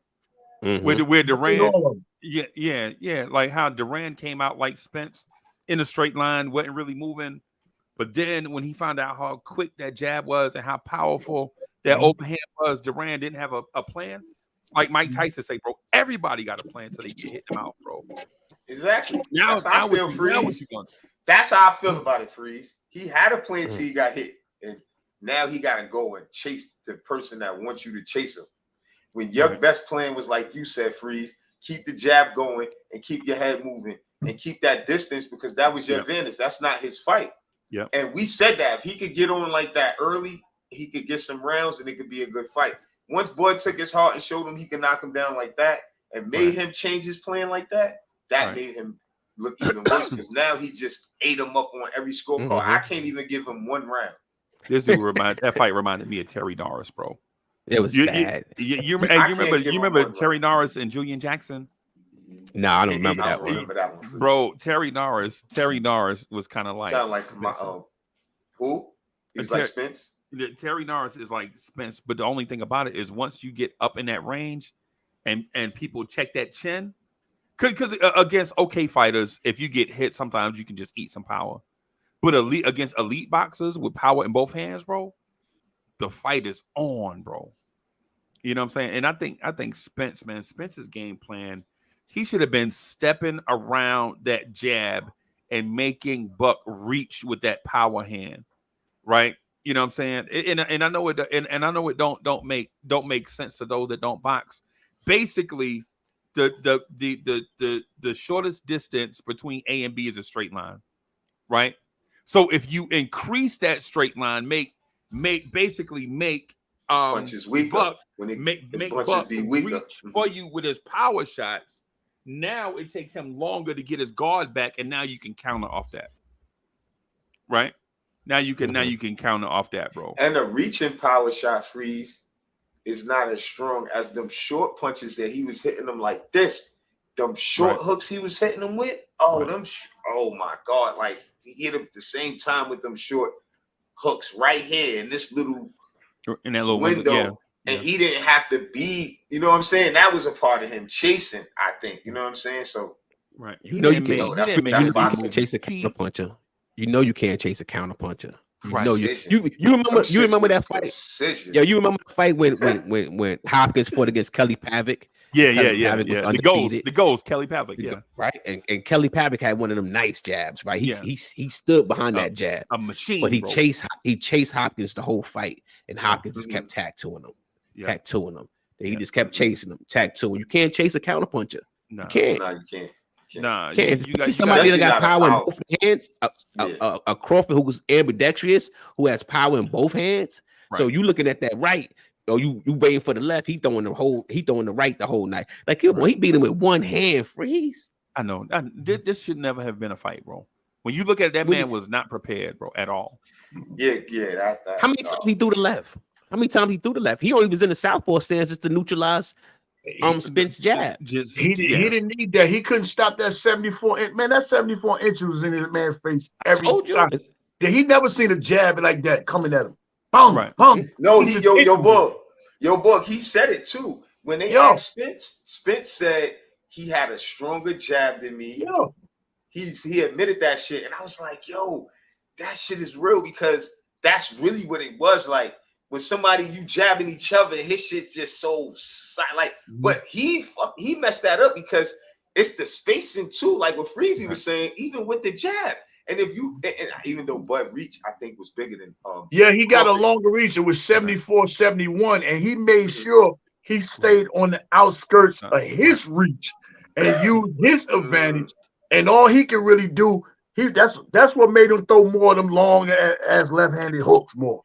Where Duran, yeah, like how Duran came out like Spence in a straight line, wasn't really moving. But then when he found out how quick that jab was and how powerful that open hand was, Duran didn't have a plan. Like Mike Tyson say, bro, everybody got a plan until they get hit them out, bro. Exactly. Now I feel Freeze. That's how I feel about it, Freeze. He had a plan till he got hit, and now he got to go and chase the person that wants you to chase him. When your best plan was, like you said, Freeze, keep the jab going and keep your head moving and keep that distance, because that was your advantage. That's not his fight. Yeah. And we said that if he could get on like that early, he could get some rounds and it could be a good fight. Once Bud took his heart and showed him he could knock him down like that and made him change his plan like that, that made him look even worse, because now he just ate him up on every scorecard. I can't even give him one round. That fight reminded me of Terry Norris, bro. It was bad. You remember Terry Norris and Julian Jackson? No, I don't remember that one. Bro, Terry Norris was kind of like who? He was like Spence. Terry Norris is like Spence, but the only thing about it is once you get up in that range and people check that chin, because against okay fighters, if you get hit, sometimes you can just eat some power. But against elite boxers with power in both hands, bro, the fight is on, bro. You know what I'm saying? And I think Spence's game plan, he should have been stepping around that jab and making Buck reach with that power hand, right? You know what I'm saying? And I know it don't make sense to those that don't box. Basically, the shortest distance between A and B is a straight line, right? So if you increase that straight line, make punches weaker. Buck, when make punches Buck be weaker reach for you with his power shots. Now it takes him longer to get his guard back, and now you can counter off that, right? Now you can counter off that, bro. And a reaching power shot, Freeze, is not as strong as them short punches that he was hitting them like this. Them short hooks he was hitting them with. Oh, oh my God! Like he hit him at the same time with them short hooks right here in this little window. And he didn't have to be, you know what I'm saying? That was a part of him chasing, I think. You know what I'm saying? So, you can't chase a counterpuncher. You know you can't chase a counterpuncher. know you remember that fight? Precision. Yo, you remember the fight when Hopkins fought against Kelly Pavick? Yeah. The goals, Kelly Pavick, yeah. Right. And Kelly Pavick had one of them nice jabs, right? He stood behind that jab. A machine. But he chased Hopkins the whole fight, and Hopkins just kept tattooing him. He just kept chasing him, tattooing. You can't chase a counterpuncher. No. You can't. No, you can't. Nah, you got somebody that got power in both hands. A Crawford who was ambidextrous, who has power in both hands. Right. So you looking at that right, or you waiting for the left. He throwing the right the whole night. Like he beat him with one hand. Freeze. I know. This should never have been a fight, bro. When you look at that man was not prepared, bro, at all. Yeah. How many times he threw the left? He only was in the southpaw stance just to neutralize Spence jab. He didn't need that. He couldn't stop that 74 inch. Man, that 74 inch was in his man's face every time. He never seen a jab like that coming at him. Boom, boom. No, your book. He said it too. When they asked Spence said he had a stronger jab than me. Yo. He admitted that shit, and I was like, yo, that shit is real because that's really what it was like. When somebody you jabbing each other, his shit just so like. But he messed that up because it's the spacing too. Like what Freezy was saying, even with the jab, and if you and even though Bud reach, I think was bigger than he got a longer reach. It was 74, 71, and he made sure he stayed on the outskirts of his reach and used his advantage. And all he can really do, that's what made him throw more of them long as left-handed hooks more.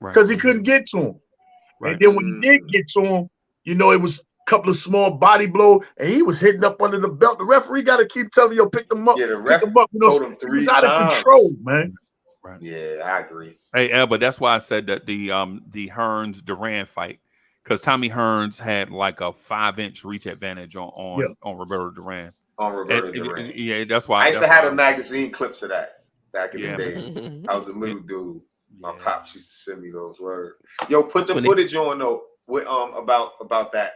Because he couldn't get to him. Right. And then when he did get to him, it was a couple of small body blows, and he was hitting up under the belt. The referee got to keep telling you, pick them up. Yeah, the ref told him 3 times. Out of control, man. Right. Yeah, I agree. Hey, but that's why I said that the Hearns Duran fight, because Tommy Hearns had like a 5-inch reach advantage on Roberto Duran. Duran. Yeah, that's why. I used to have the magazine clips of that back in the days. I was a little dude. My pops used to send me those words. Yo, put the footage on though with about that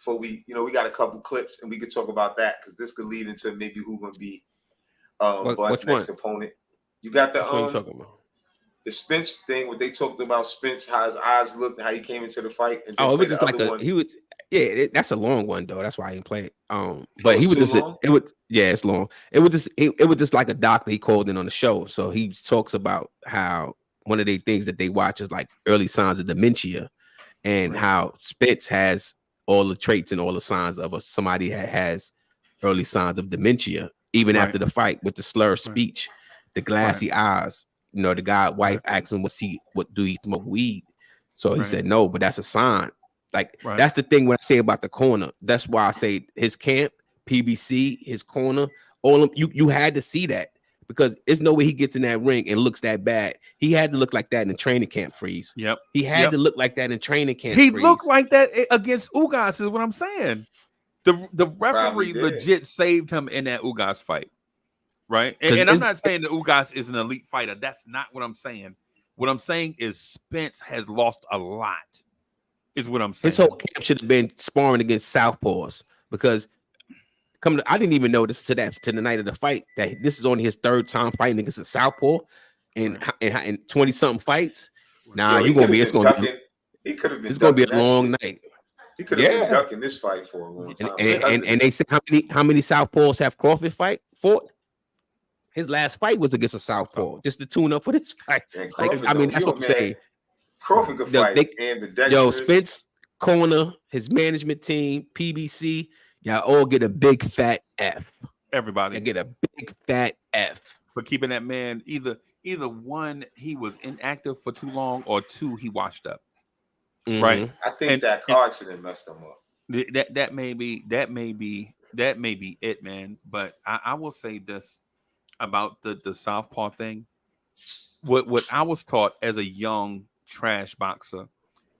for we got a couple clips and we could talk about that because this could lead into maybe who's gonna be Bud's next opponent. You got the Spence thing where they talked about Spence, how his eyes looked, how he came into the fight. And it was just like that's a long one though. That's why I didn't play it. But he was just it's long. It was just like a doctor he called in on the show. So he talks about how one of the things that they watch is like early signs of dementia, and how Spence has all the traits and all the signs of somebody that has early signs of dementia, even after the fight with the slur speech, the glassy eyes. The guy wife asked him, what do he smoke weed? So he said no, but that's a sign. Like that's the thing when I say about the corner. That's why I say his camp, PBC, his corner, all of you had to see that. Because there's no way he gets in that ring and looks that bad. He had to look like that in training camp, Freeze. Yep. He had to look like that in training camp. He looked like that against Ugas, is what I'm saying. The referee legit saved him in that Ugas fight. Right? And I'm not saying that Ugas is an elite fighter. That's not what I'm saying. What I'm saying is Spence has lost a lot, is what I'm saying. His whole camp should have been sparring against southpaws because I didn't even know this to the night of the fight that this is only his 3rd time fighting against a southpaw in 20-something fights. Nah, he could have been. It's gonna be a long night. He could have been ducking this fight for a long time. And they said how many southpaws have Crawford fought? His last fight was against a southpaw, just to tune up for this fight. That's what I'm saying. Crawford could fight. Spence corner, his management team, PBC. Y'all all get a big fat F. Everybody get a big fat F for keeping that man either one, he was inactive for too long, or 2, he washed up. Right. I think that car accident messed him up. That may be it, man. But I will say this about the southpaw thing. What I was taught as a young trash boxer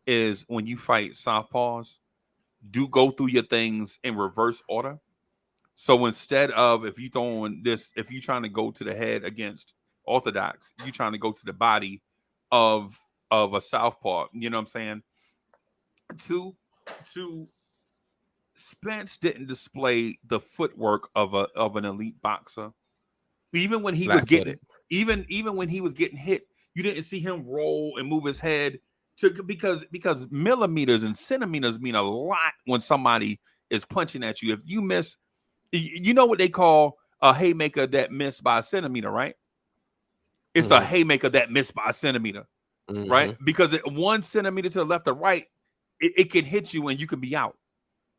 is when you fight southpaws, do go through your things in reverse order. So instead of if you're trying to go to the head against orthodox, you're trying to go to the body of a southpaw. You know what I'm saying? To Spence didn't display the footwork of an elite boxer. Even when he was getting hit, You didn't see him roll and move his head because millimeters and centimeters mean a lot when somebody is punching at you. If you miss, you know what they call a haymaker that missed by a centimeter, right? It's a haymaker that missed by a centimeter, right? Because 1 centimeter to the left or right, it can hit you and you can be out,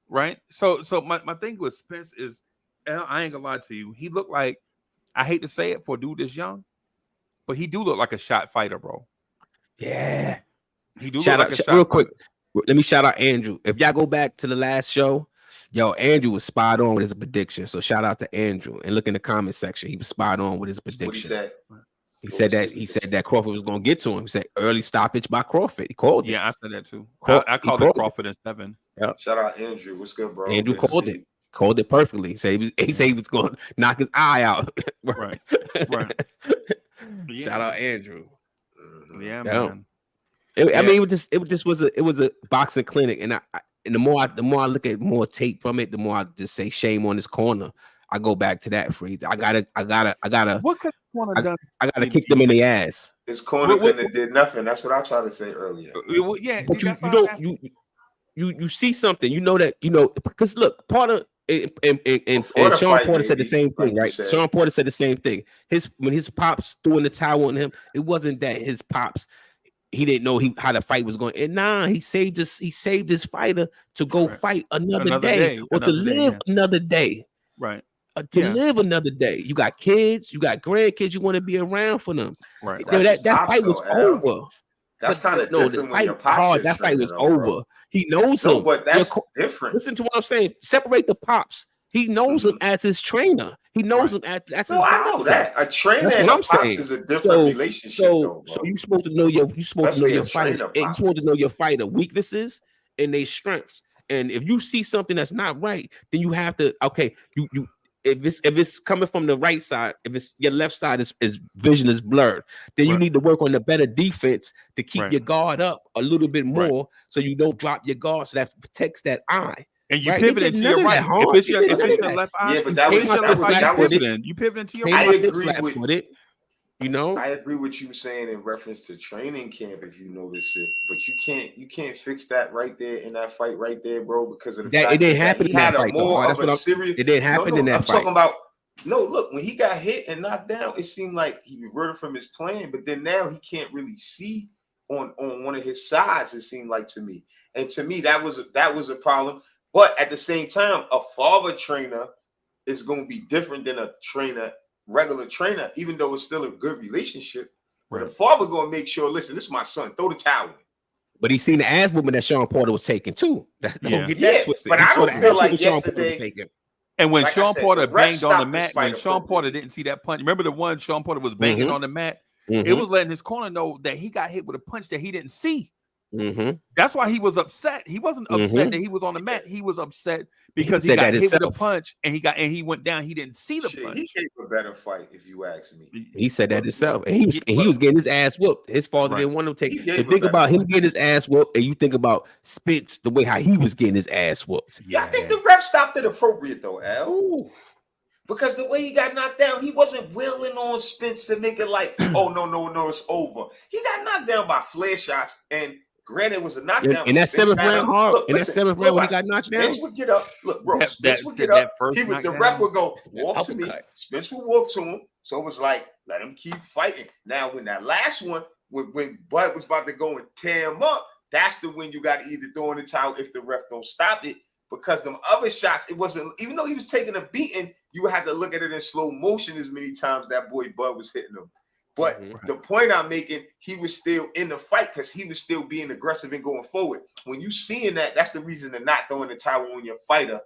right? So my thing with Spence is, I ain't gonna lie to you, he looked like, I hate to say it for a dude this young, but he do look like a shot fighter, bro. Yeah. He do Shout look out, like a shot real fighter. quick. Let me shout out Andrew. If y'all go back to the last show, Andrew was spot on with his prediction. So shout out to Andrew. And look in the comment section. He was spot on with his prediction. What he said? He said that Crawford was going to get to him. He said early stoppage by Crawford. He called it. Yeah, I said that too. I called it Crawford in 7. Yep. Shout out Andrew. What's good, bro? Andrew Good to called see it. you. Called it perfectly. He said he was going to knock his eye out. Right. Shout out Andrew. Yeah, man. I mean, it was a boxing clinic, and the more I look at more tape from it, the more I just say shame on this corner. I go back to that freeze. I gotta. What could corner done? I gotta kick them in the ass. His corner couldn't have did nothing. That's what I tried to say earlier. Yeah, but you see something. You know that because look, part of and Sean Porter said the same thing, right? Sean Porter said the same thing. When his pops threw in the towel on him, it wasn't that his pops. He didn't know how the fight was going. And he saved his fighter to go fight another day or to live another day. Right. Live another day. You got kids, you got grandkids, you want to be around for them. Right. That fight was over. That's kind of different when your pops that fight was over. Bro. He knows him. But that's different. Listen to what I'm saying. Separate the pops. He knows him as his trainer. He knows him as his boxer. I know that. A trainer and a pops is a different relationship. So you're supposed to know your fighter. And you're supposed to know your fighter weaknesses and their strengths. And if you see something that's not right, then you have to if it's coming from the right side, if it's your left side is vision is blurred, then you need to work on the better defense to keep your guard up a little bit more so you don't drop your guard, so that protects that eye. And you pivot into your right. If it's your left eye, yeah, but that was you pivot into your right. I agree with it. I agree with you saying in reference to training camp, if you notice it, but you can't fix that right there in that fight right there, bro, because of the fact it didn't happen he had a more of a serious. It didn't happen in that fight. I'm talking about. No, look, when he got hit and knocked down, it seemed like he reverted from his plan, but then now he can't really see on one of his sides. It seemed like to me, and to me that was a problem. But at the same time, a father trainer is going to be different than a regular trainer, even though it's still a good relationship. But the father going to make sure, listen, this is my son, throw the towel in. But he seen the ass whooping that Sean Porter was taking too. But I don't feel like yesterday. And when Sean Porter banged on the mat, when Sean Porter didn't see that punch, remember the one Sean Porter was banging on the mat? It was letting his corner know that he got hit with a punch that he didn't see. That's why he was upset. He wasn't upset that he was on the mat. He was upset because he got hit with a punch and he went down. He didn't see the punch. He gave a better fight, if you ask me. He said that himself, and he was getting his ass whooped. His father didn't want him to take. So think about him getting his ass whooped, and you think about Spence the way how he was getting his ass whooped. Yeah, I think the ref stopped it appropriate though, Al. Ooh. Because the way he got knocked down, he wasn't willing on Spence to make it like, oh no, it's over. He got knocked down by flare shots, and granted, it was a knockdown. In that seventh round, that seventh round when he got knocked down, Spence would get up. Look, bro, Spence would get up. The ref would go, walk to me. Spence would walk to him. So it was like, let him keep fighting. Now, when that last one, when Bud was about to go and tear him up, that's the when you got to either throw in the towel if the ref don't stop it. Because them other shots, it wasn't, even though he was taking a beating, you had to look at it in slow motion as many times that boy Bud was hitting him. But the point I'm making, he was still in the fight because he was still being aggressive and going forward. When you seeing that, that's the reason to not throwing the towel on your fighter.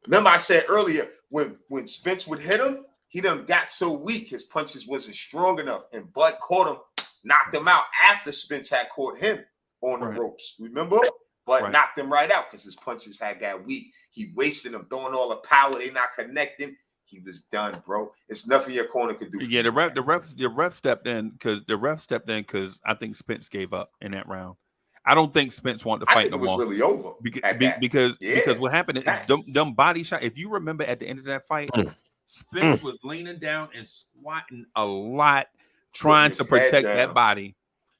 Remember I said earlier, when Spence would hit him, he done got so weak, his punches wasn't strong enough. And Bud caught him, knocked him out after Spence had caught him on the ropes. Remember? But knocked him right out because his punches had got weak. He wasted them, throwing all the power. They not connecting. He was done, bro. It's nothing your corner could do. Yeah, the ref stepped in because I think Spence gave up in that round. I don't think Spence wanted to fight no more. It was really over because what happened is them body shot. If you remember at the end of that fight, Spence was leaning down and squatting a lot trying his to head protect down. that body,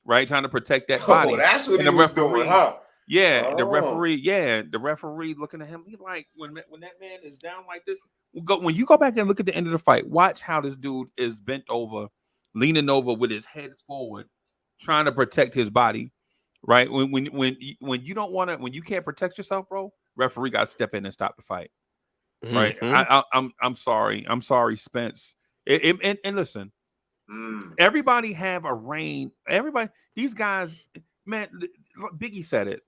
right? Trying to protect that body. Oh, that's what And he the was referee, doing, huh? Yeah, the Oh. referee looking at him. He like when that man is down like this. When you go back and look at the end of the fight, watch how this dude is bent over, leaning over with his head forward, trying to protect his body. Right? When you don't want to, when you can't protect yourself, bro, referee got to step in and stop the fight. Right? I'm sorry, Spence. And listen, everybody have a reign. Everybody, these guys, man. Biggie said it.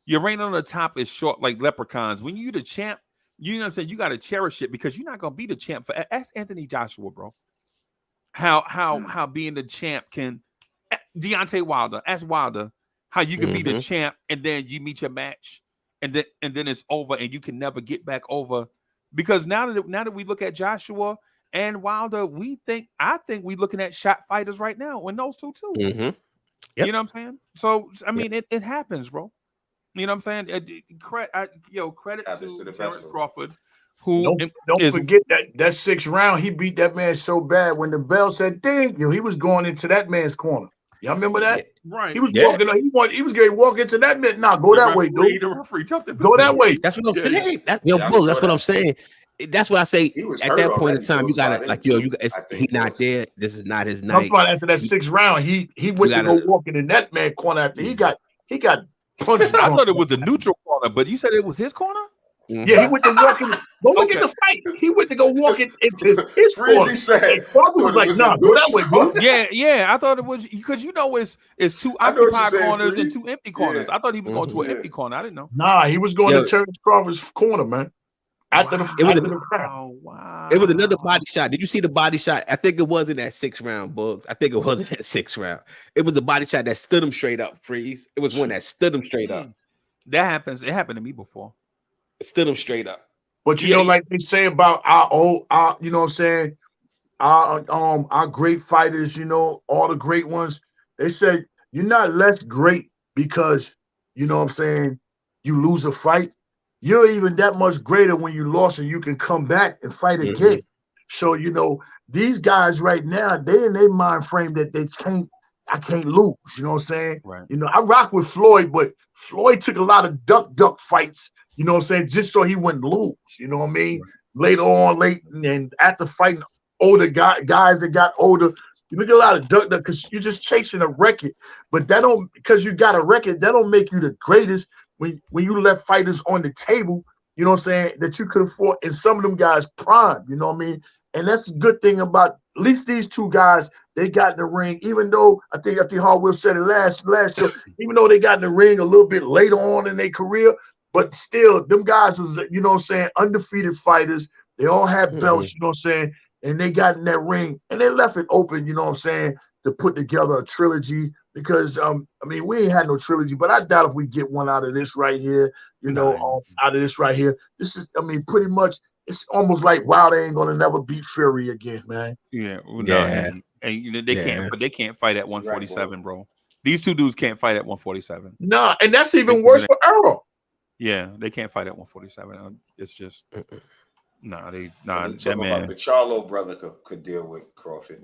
Your reign on the top is short like leprechauns. When you the champ, you know what I'm saying. You got to cherish it because you're not gonna be the champ for. Ask Anthony Joshua, bro. How being the champ can. Deontay Wilder. Ask Wilder how you can be the champ and then you meet your match and then it's over and you can never get back over. Because now that we look at Joshua and Wilder, I think we're looking at shot fighters right now when those two too. Yep. You know what I'm saying? So I mean, it happens, bro. You know what I'm saying? Credit to Terrence Crawford, who don't forget that 6th round. He beat that man so bad when the bell said ding, he was going into that man's corner. Y'all remember that? Right. He was walking. He was going to walk into that man. Nah, go that way, dude. The referee jumped him. Go that way. That's what I'm saying. That's what I'm saying. That's what I say. At that point in time, you gotta like, he's not there. This is not his night. After that 6th round, he went to go walking in that man corner after he got punched. I thought it was a neutral corner, but you said it was his corner. Yeah, he went to walk in. Go look at the fight. He went to go walk into his corner. Crawford was like, "Nah, go that way, bro." Yeah. I thought it was because it's 2 occupied corners and 2 empty corners. I thought he was going to an empty corner. I didn't know. Nah, he was going to Terrence Crawford's corner, man. After the round. Wow. It was another body shot. Did you see the body shot? I think it was in that 6th round, Bugs. I think it was in that 6th round. It was the body shot that stood him straight up, Freeze. It was one that stood him straight up. That happens. It happened to me before. It stood him straight up. But you know, like they say about our you know what I'm saying, our great fighters, all the great ones, they say you're not less great because, you know what I'm saying, you lose a fight. You're even that much greater when you lost and you can come back and fight again. So, these guys right now, they in their mind frame that I can't lose. You know what I'm saying? Right. I rock with Floyd, but Floyd took a lot of duck fights, you know what I'm saying, just so he wouldn't lose. You know what I mean? Right. Late and after fighting older guys that got older, you get a lot of duck because you're just chasing a record. But because you got a record, that don't make you the greatest. When you left fighters on the table, you know what I'm saying, that you could have fought in some of them guys' prime, you know what I mean? And that's a good thing about at least these 2 guys, they got in the ring, even though I think Hardwill said it last show, even though they got in the ring a little bit later on in their career, but still, them guys was, you know what I'm saying, undefeated fighters. They all had belts, you know what I'm saying, and they got in that ring, and they left it open, you know what I'm saying, to put together a trilogy. Because we ain't had no trilogy, but I doubt if we get one out of this right here, out of this right here. This is, pretty much, it's almost like Wilder ain't gonna never beat Fury again, man. And they can't fight at 147, bro. These 2 dudes can't fight at 147. Nah, and that's even worse for Earl. Yeah, they can't fight at 147. It's just that man. About the Charlo brother could deal with Crawford.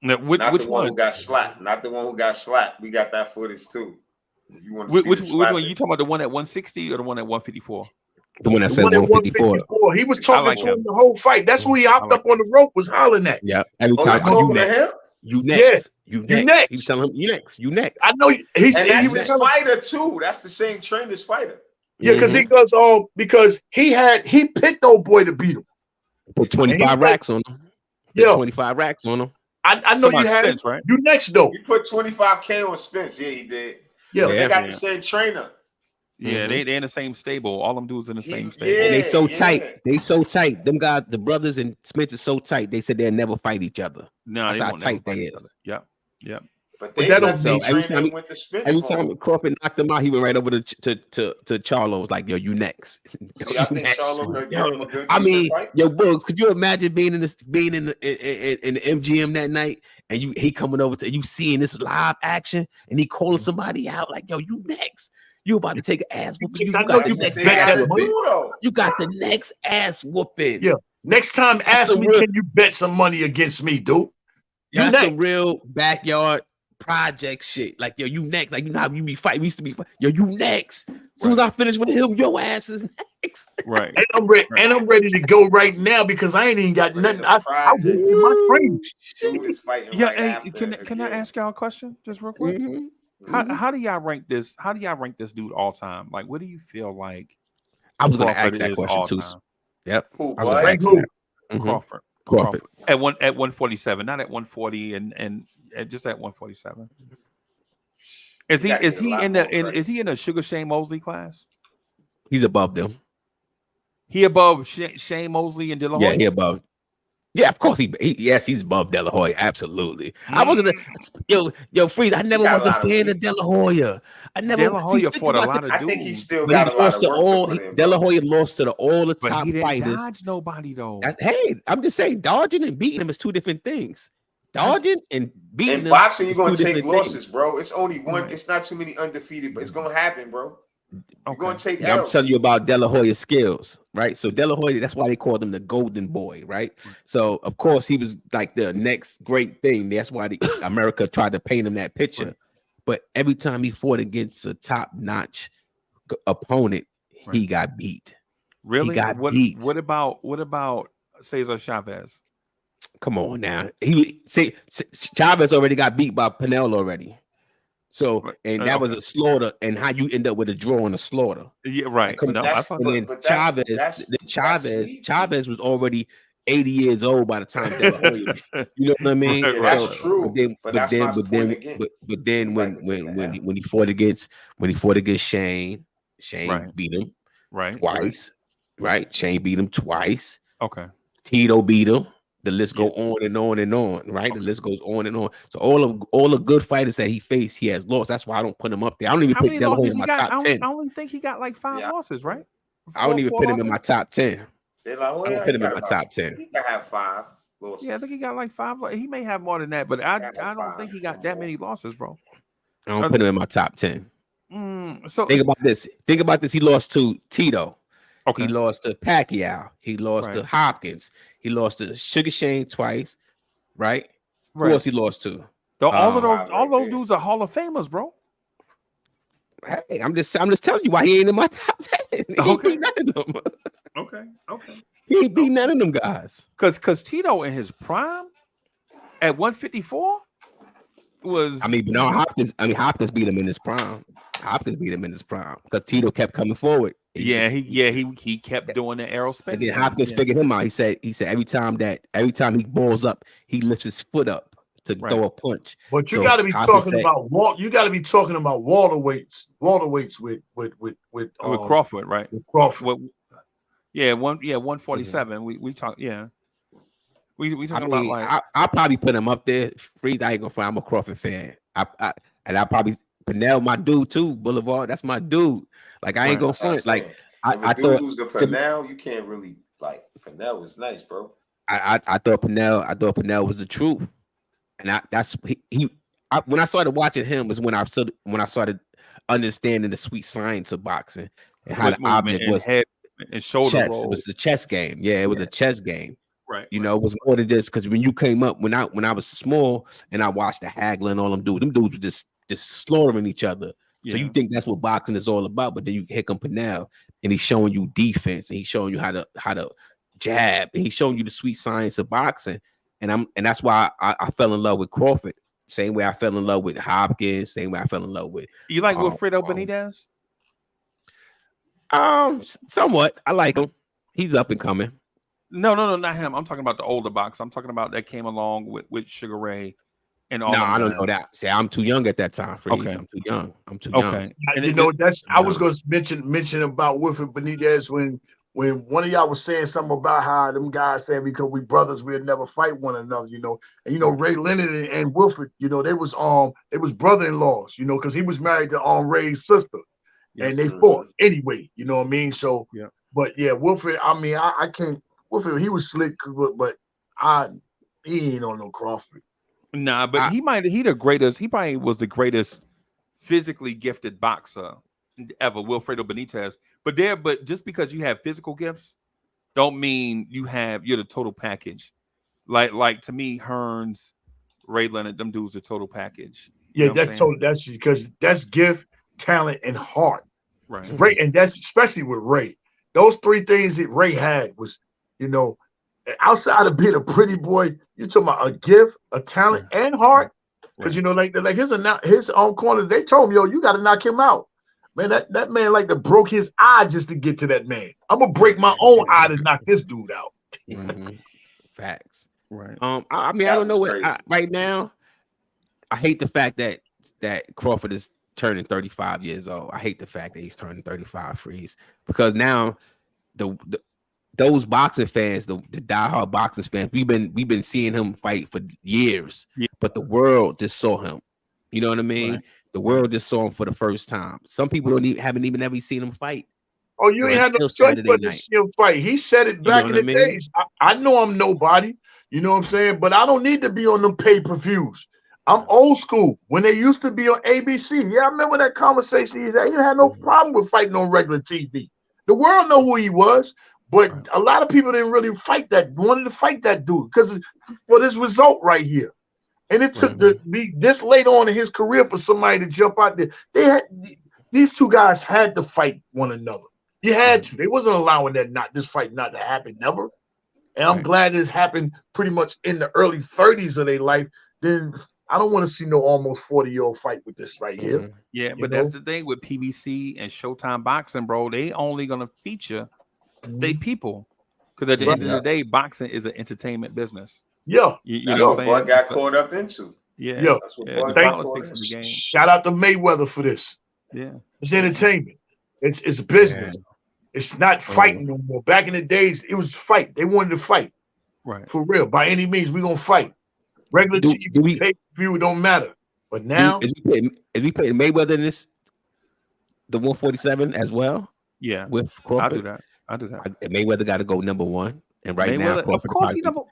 Which one who got slapped? Not the one who got slapped. We got that footage too. You want to which one? You talking about the one at 160 or the one at 154? The one that said 154. He was talking to him the whole fight. That's who he hopped up on the rope, was hollering at. Yeah, every time you next. You next. He was telling him you next. I know and that's his fighter too. That's the same trainer's fighter. Yeah, because he goes because he picked old boy to beat him. Put 25 racks on him. Yeah, 25 racks on him. I know you had Spence, right? You next though. He put 25K on Spence. Yeah, he did. Yeah, they got the same trainer. Yeah, they in the same stable. All them dudes in the same stable. Yeah, they so tight. They so tight. Them guys, the brothers and Spence is so tight. They said they'll never fight each other. No, that's how tight they is. Yep. But that don't so every time Crawford knocked him out, he went right over to Charlo. Was like, yo, you next. I mean, yo, Bugs, could you imagine being in the MGM that night and he coming over to you seeing this live action and he calling somebody out like, yo, you next. You about to take an ass whooping. You got the next ass whooping. Yeah. Next time, ask me, can you bet some money against me, dude? That's next. some real backyard project shit. Like, yo, you next. Like, you know how you be fighting. We used to be yo, you next. As soon as I finish with him, your ass is next. Right. And I'm ready to go right now because I ain't even got nothing. I went to my training. Dude is fighting Yeah, right hey, after. can I ask y'all a question just real quick? Mm-hmm. How do y'all rank this? How do y'all rank this dude all time? Like, what do you feel like? I was going to Crawford ask that is question all too. time? Yep. Who, I was going to what? ask that. Mhm. Crawford at 147, not at 140, and just at 147. Is he in a Sugar Shane Mosley class? He's above them. He above Shane Mosley and De La Hoya? Yeah, he above. Yeah, of course yes, he's above De La Hoya. Absolutely. I wasn't Freeze. I never was a fan of De La Hoya. I never. De La Hoya fought a lot of dudes. I think he still got a lot lost of to work all. to put in, De La bro. Hoya lost to all the But top he didn't fighters. dodge nobody though. Hey, I'm just saying, dodging and beating him is two different things. Dodging and beating In them boxing, you're is gonna two take different losses, things. bro. It's only one. It's not too many undefeated, but it's gonna happen, bro. You're gonna take I'm L's. telling you about De La Hoya's skills, right? So De La Hoya, that's why they called him the Golden Boy, right? So of course he was like the next great thing. That's why America tried to paint him that picture. Right. But every time he fought against a top-notch opponent, he got beat. Really? He got beat. What about Cesar Chavez? Come on now. Chavez already got beat by Pinell already. So, and that was a slaughter, and how you end up with a draw on a slaughter. Yeah, right. Chavez was already 80 years old by the time De La Hoya. You know what I mean? Yeah, that's true. But then when he fought against Shane beat him twice. Right? Shane beat him twice. Okay. Tito beat him. The list go on and on and on, right? The list goes on and on. So all the good fighters that he faced, he has lost. That's why I don't put him up there. I don't even put De La Hoya in my top 10. I only think he got like 5 losses, right? I don't even put him in my top 10. De La Hoya, I don't put him in my top 10. He can have 5 losses. Yeah, I think he got like 5. He may have more than that, but I don't think he got that many losses, bro. I don't put him in my top 10. So think about this. He lost to Tito. Okay. He lost to Pacquiao. He lost to Hopkins. He lost to Sugar Shane twice, right? Who else he lost to? All those dudes are Hall of Famers, bro. Hey, I'm just telling you why he ain't in my top 10. He ain't beat none of them. Okay. He ain't beat none of them guys. Because Tito in his prime at 154 was. Hopkins beat him in his prime. Because Tito kept coming forward. He kept doing the Errol Spence. And then Hopkins figured him out. He said every time he balls up, he lifts his foot up to throw a punch. But you got to be talking about welterweights with Crawford, right? With Crawford. 147. We talk. Yeah, we talking about like I'll probably put him up there. Freeze, I ain't gonna find. I'm a Crawford fan. I'll probably Pinell, my dude too. Boulevard, that's my dude. Like I ain't gonna front. Like I thought who's the Pinell, you can't really like. Pinell was nice, bro. I thought Pinell was the truth, and when I started watching him was when I started understanding the sweet science of boxing and how the object was head and shoulder chess. roll. It was the chess game. Yeah, it was a chess game. Right. You know, it was more than just because when you came up when I was small and I watched the Hagler and all them dudes were just slaughtering each other. Yeah. So you think that's what boxing is all about, but then you here come Pinell and he's showing you defense and he's showing you how to jab and he's showing you the sweet science of boxing. And that's why I fell in love with Crawford. Same way I fell in love with Hopkins. Same way I fell in love with. You like Wilfredo Benitez? Somewhat. I like him. He's up and coming. No, not him. I'm talking about the older box. I'm talking about that came along with Sugar Ray and all. No, I don't know that. See, I'm too young at that time. Freeze. I'm too young. And you know I was going to mention about Wilfred Benitez when one of y'all was saying something about how them guys saying because we brothers we'll never fight one another, you know. And you know Ray Leonard and Wilfred, you know, they was brother-in-laws, you know, because he was married to Ray's sister, and they fought anyway, you know what I mean. So but yeah, Wilfred. I mean, I can't. Wilfred, he was slick, but he ain't on no Crawford. Nah, but he the greatest. He probably was the greatest physically gifted boxer ever, Wilfredo Benitez. But just because you have physical gifts, don't mean you're the total package. Like to me, Hearns, Ray Leonard, them dudes, the total package. Yeah, You know what I'm that's saying? total. That's because that's gift, talent, and heart. Right. Ray, and that's especially with Ray. Those three things that Ray had was, you know, outside of being a pretty boy, you're talking about a gift, a talent, and heart. Because you know, like his own corner, they told him, yo, you got to knock him out. Man, that man like to broke his eye just to get to that man. I'm gonna break my own eye to knock this dude out. Facts. Right. I mean, I don't know what right now. I hate the fact that Crawford is turning 35 years old. I hate the fact that he's turning 35, Freeze, because now those boxing fans, the diehard boxing fans, we've been seeing him fight for years, but the world just saw him. You know what I mean? Right. The world just saw him for the first time. Some people haven't even ever seen him fight. Oh, you ain't had no choice but to see him fight. He said it back in the days. I know I'm nobody. You know what I'm saying? But I don't need to be on them pay-per-views. I'm old school. When they used to be on ABC, I remember that conversation. He said, you had no problem with fighting on regular TV. The world know who he was, but a lot of people didn't really wanted to fight that dude because for this result right here. And it took to be this late on in his career for somebody to jump out there. These two guys had to fight one another. You had to. They wasn't allowing this fight not to happen, never. And I'm glad this happened pretty much in the early 30s of their life. Then I don't want to see no almost 40-year-old fight with this right here. Yeah, but that's the thing with PBC and Showtime Boxing, bro. They only gonna feature they people, because at the end of the day, boxing is an entertainment business. Yeah, you know what I'm saying? Boy got caught up into. Yeah. That's what the politics of the game. Shout out to Mayweather for this. Yeah, it's entertainment. It's business. Yeah. It's not fighting no more. Back in the days, it was fight. They wanted to fight. Right. For real. By any means, we're gonna fight. Regular TV pay-per-view, it don't matter. But now is we playing Mayweather in this the 147 as well? Yeah. With Crawford. I do that. Mayweather got to go number one. And right Mayweather, now, Crawford, of course he number.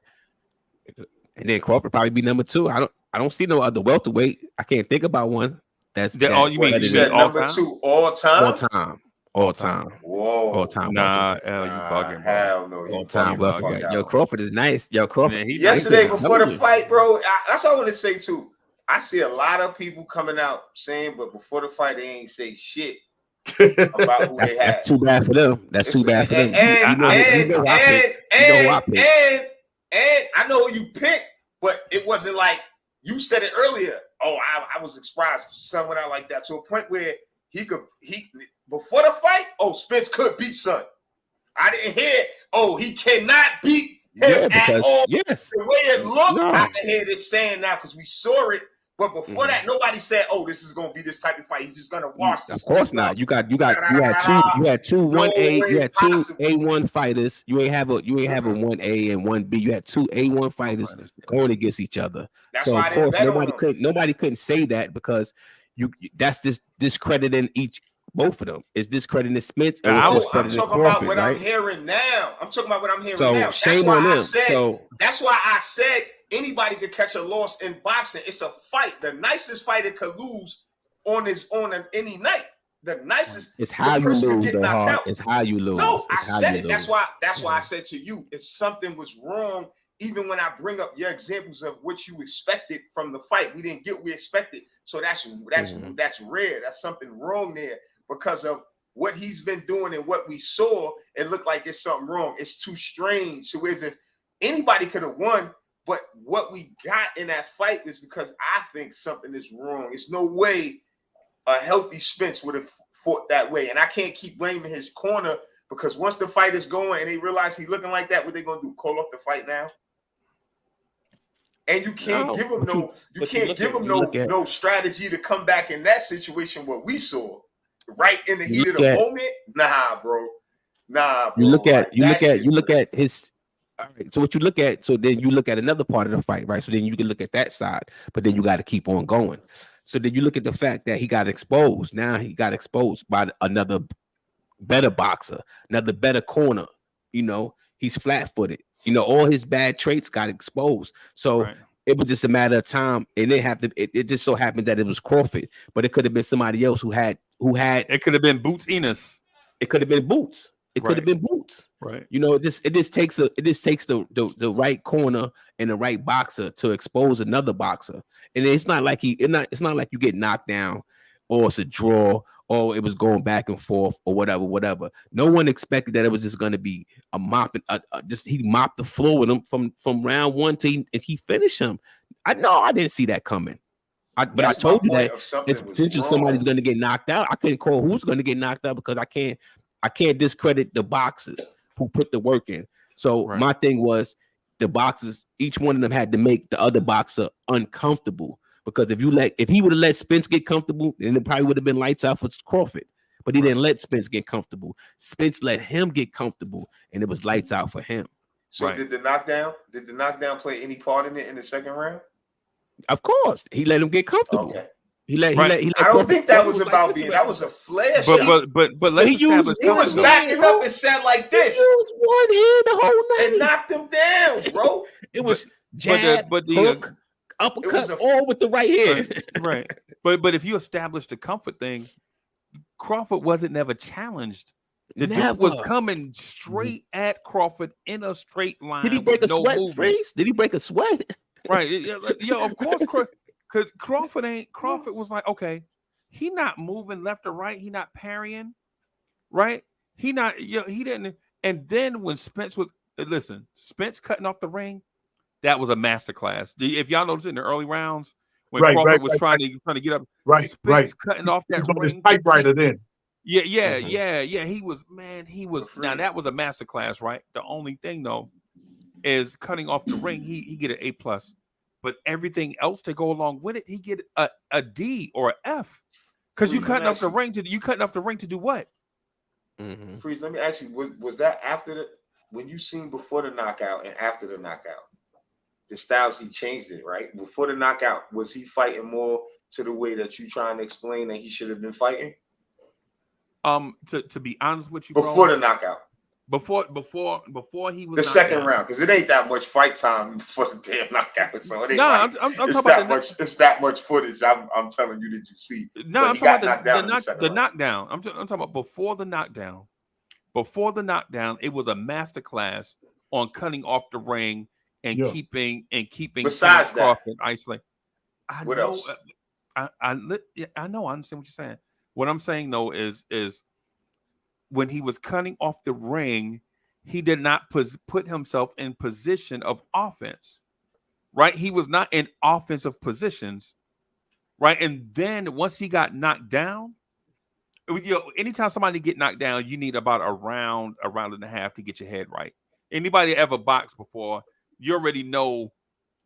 And then Crawford probably be number two. I don't see no other welterweight. I can't think about one. That's all you mean. You said number two all time. All time. Whoa. All time. Nah, you bugging. Hell no. All time. Yo, Crawford is nice. Yo, Crawford. Yesterday before the fight, bro. That's all I want to say too. I see a lot of people coming out saying, but before the fight, they ain't say shit about who they had. That's too bad for them. That's too bad for them. And I know who you picked, but it wasn't like you said it earlier. Oh, I was surprised son went out like that to a point where he before the fight. Oh, Spence could beat son. I didn't hear. Oh, he cannot beat him at all. Yes, the way it looked, I can hear this saying now because we saw it. But before that, nobody said, "Oh, this is going to be this type of fight. He's just going to watch this." Of course not. You had two 1A fighters. You ain't have a 1A and 1B. You had two A1 fighters going against each other. So of course nobody couldn't say that because that's just discrediting both of them. It's discrediting Spence. I'm talking about what I'm hearing now. So shame on them. That's why I said anybody could catch a loss in boxing. It's a fight. The nicest fighter could lose on any night. The nicest. It's how you lose, though, hard. It's how you lose. No, I said it. That's why I said to you, if something was wrong, even when I bring up your examples of what you expected from the fight, we didn't get what we expected. So that's rare. That's something wrong there because of what he's been doing and what we saw. It looked like it's something wrong. It's too strange. So as if anybody could have won. But what we got in that fight is because I think something is wrong. It's no way a healthy Spence would have fought that way. And I can't keep blaming his corner because once the fight is going and they realize he's looking like that, what they going to do? Call off the fight now? And you can't give him no strategy to come back in that situation what we saw right in the heat of the moment. Nah, bro. You look at his. All right. So what you look at, so then you look at another part of the fight, right? So then you can look at that side, but then you got to keep on going. So then you look at the fact that he got exposed. Now he got exposed by another better boxer, another better corner. You know, he's flat-footed. You know, all his bad traits got exposed. So it was just a matter of time, and it just so happened that it was Crawford, but it could have been somebody else who had. It could have been Boots Enos. It could have been Boots. It could have been boots. Right. You know, it just takes the right corner and the right boxer to expose another boxer. And it's not like it's not like you get knocked down or it's a draw or it was going back and forth or whatever. No one expected that it was just going to be a mopping. He mopped the floor with him from round one to he finished him. I didn't see that coming. But I told you that it's potential somebody's going to get knocked out. I couldn't call who's going to get knocked out because I can't discredit the boxers who put the work in. So my thing was the boxers, each one of them had to make the other boxer uncomfortable. Because if he would have let Spence get comfortable, then it probably would have been lights out for Crawford. But he didn't let Spence get comfortable. Spence let him get comfortable, and it was lights out for him. So did the knockdown play any part in it in the second round? Of course, he let him get comfortable. Okay. He let I don't think that was about being. That was a flare shot. But let's establish. He was backing up and said like this. He used one hand the whole night and knocked him down, bro. It was jab, hook, uppercut, all with the right hand. Right. But if you establish the comfort thing, Crawford wasn't never challenged. The dude was coming straight at Crawford in a straight line. Did he break a sweat freeze? Did he break a sweat? Right. Yeah, of course. Because Crawford was like, okay, he not moving left or right. He not parrying, right? He didn't. And then when Spence Spence cutting off the ring, that was a masterclass. If y'all noticed in the early rounds when Crawford was trying to get up, Spence cutting off that ring. Typewriter then. Yeah. He was. Now that was a masterclass, right? The only thing though is cutting off the ring. He get an A+. But everything else to go along with it, he get a D or an F. Because you cutting off the ring to do what? Freeze, let me ask you, was that after when you seen before the knockout and after the knockout, the styles he changed it, right? Before the knockout, was he fighting more to the way that you trying to explain that he should have been fighting? To be honest with you, before the knockout. Before he was the second round, because it ain't that much fight time before the damn knockout. So it ain't I'm talking about it's that much footage. I'm telling you that you see. No, I'm talking about the knockdown. I'm talking about before the knockdown. Before the knockdown, it was a masterclass on cutting off the ring and keeping. Besides that, isolated. What else? I know. I understand what you're saying. What I'm saying though is when he was cutting off the ring, he did not put himself in position of offense, right? He was not in offensive positions, right? And then once he got knocked down, anytime somebody get knocked down, you need about a round and a half to get your head right. Anybody ever boxed before, you already know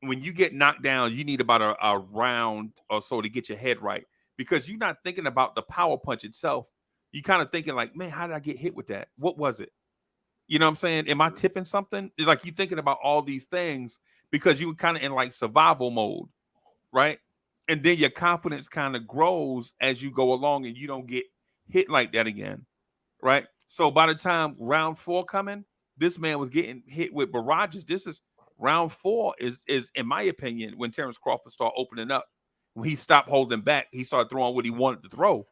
when you get knocked down, you need about a round or so to get your head right because you're not thinking about the power punch itself. You kind of thinking like, man, how did I get hit with that? What was it? You know what I'm saying? Am I tipping something? It's like you thinking about all these things because you were kind of in like survival mode, right? And then your confidence kind of grows as you go along and you don't get hit like that again, right? So by the time round 4 coming, this man was getting hit with barrages. This is round 4 is in my opinion, when Terrence Crawford started opening up, when he stopped holding back, he started throwing what he wanted to throw.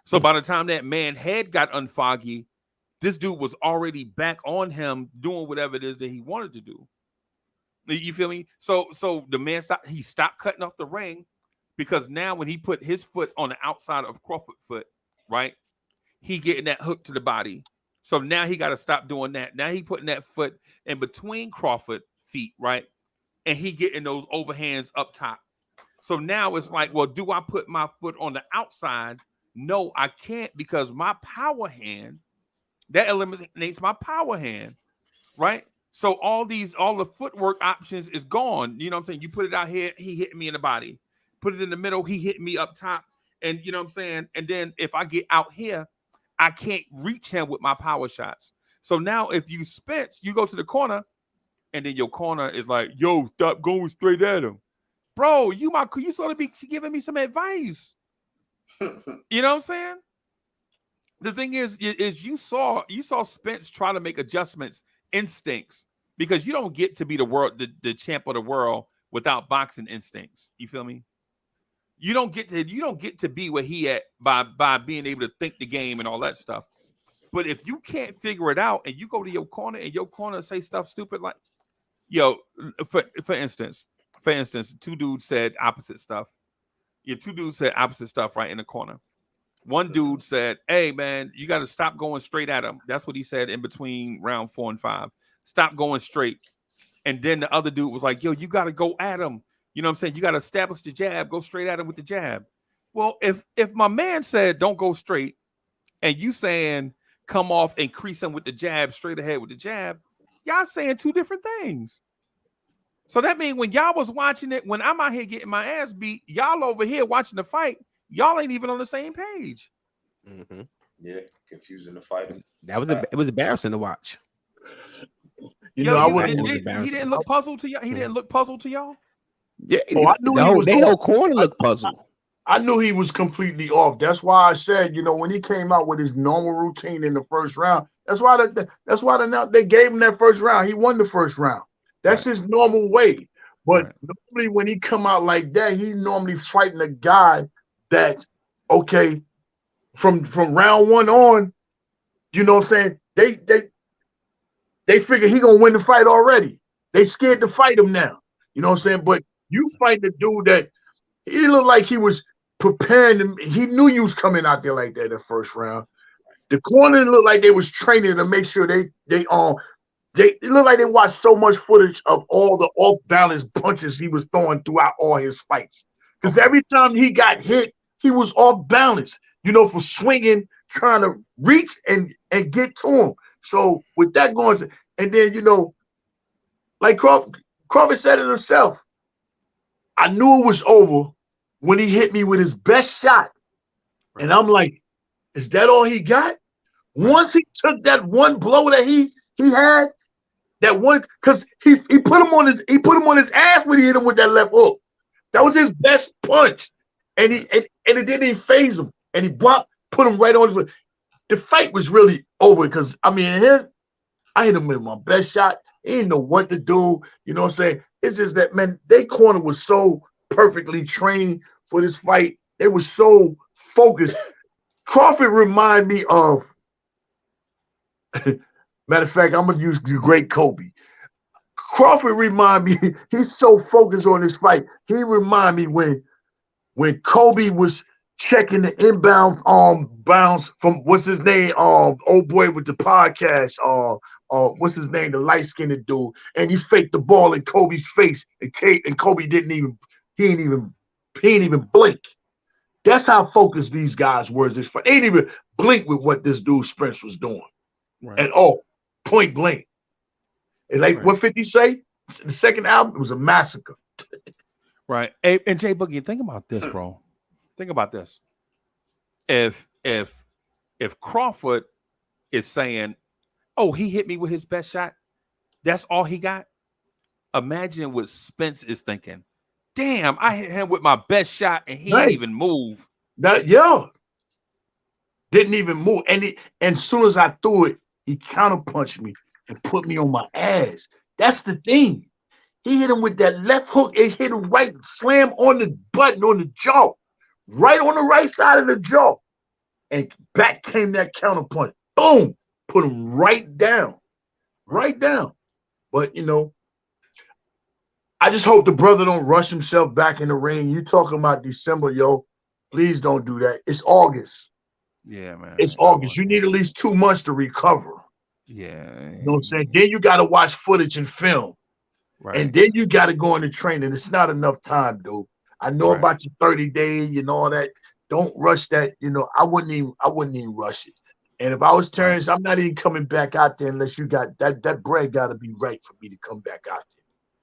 So by the time that man head got unfoggy, this dude was already back on him doing whatever it is that he wanted to do. You feel me? So the man stopped cutting off the ring because now when he put his foot on the outside of Crawford's foot, right, he getting that hook to the body. So now he got to stop doing that. Now he putting that foot in between Crawford's feet, right, and he getting those overhands up top. So now it's like, well, do I put my foot on the outside? No, I can't because my power hand, that eliminates my power hand, right? So all the footwork options is gone. You know what I'm saying? You put it out here, he hit me in the body. Put it in the middle, he hit me up top. And you know what I'm saying? And then if I get out here, I can't reach him with my power shots. So now if you Spence, you go to the corner, and then your corner is like, yo, stop going straight at him. Bro, you sort of be giving me some advice. You know what I'm saying? The thing is you saw Spence try to make adjustments, instincts, because you don't get to be the champ of the world without boxing instincts. You feel me? You don't get to be where he at by being able to think the game and all that stuff. But if you can't figure it out and you go to your corner and your corner say stuff stupid like, for instance, two dudes said opposite stuff. Two dudes said opposite stuff right in the corner. One dude said, "Hey man, you got to stop going straight at him." That's what he said in between round 4 and 5. Stop going straight. And then the other dude was like, "Yo, you got to go at him. You know what I'm saying? You got to establish the jab. Go straight at him with the jab." Well, if my man said don't go straight, and you saying come off and crease him with the jab, straight ahead with the jab, y'all saying two different things. So that means when y'all was watching it, when I'm out here getting my ass beat, y'all over here watching the fight, y'all ain't even on the same page. Mm-hmm. Yeah, confusing the fight. It was embarrassing to watch. He didn't look puzzled to y'all. He didn't look puzzled to y'all. Yeah, I knew the whole corner looked puzzled. I knew he was completely off. That's why I said, when he came out with his normal routine in the first round, that's why they gave him that first round. He won the first round. That's his normal way. But normally when he come out like that, he normally fighting a guy that, okay, from round 1 on, you know what I'm saying? They figure he gonna win the fight already. They scared to fight him now. You know what I'm saying? But you fight the dude that he looked like he was preparing him. He knew you was coming out there like that in the first round. The corner looked like they was training to make sure it looked like they watched so much footage of all the off-balance punches he was throwing throughout all his fights. Because every time he got hit, he was off balance, for swinging, trying to reach and get to him. So with that going to, and then, like Crawford said it himself, I knew it was over when he hit me with his best shot. Right. And I'm like, is that all he got? Right. Once he took that one blow that he had, that one, because he put him on his ass when he hit him with that left hook. That was his best punch. And it didn't even phase him. And he put him right on his foot. The fight was really over because I hit him with my best shot. He didn't know what to do. You know what I'm saying? It's just that, man, their corner was so perfectly trained for this fight. They were so focused. Crawford reminded me of, matter of fact, I'm going to use the great Kobe. Crawford reminded me, he's so focused on this fight. He reminded me when Kobe was checking the inbound bounce from, what's his name, old boy with the podcast, what's his name, the light-skinned dude, and he faked the ball in Kobe's face, and Kobe didn't even blink. That's how focused these guys were this fight. They didn't even blink with what this dude Spence was doing at all, point blank. And what 50 say? The second album, it was a massacre. Right. And Jay Boogie, think about this, bro. Think about this. If Crawford is saying, "Oh, he hit me with his best shot," that's all he got. Imagine what Spence is thinking. Damn, I hit him with my best shot and he didn't even move. Didn't even move. And as soon as I threw it, he counterpunched me and put me on my ass. That's the thing. He hit him with that left hook and hit him right, slam on the button on the jaw, right on the right side of the jaw. And back came that counterpunch. Boom! Put him right down. Right down. But, I just hope the brother don't rush himself back in the ring. You talking about December, yo. Please don't do that. It's August. Yeah, man. It's August. You need at least 2 months to recover. Yeah. You know what I'm saying? Then you got to watch footage and film. Right. And then you got to go into training. It's not enough time, dude. I know about your 30 days and all that. Don't rush that. I wouldn't even rush it. And if I was Terrence, I'm not even coming back out there unless you got that bread got to be right for me to come back out there.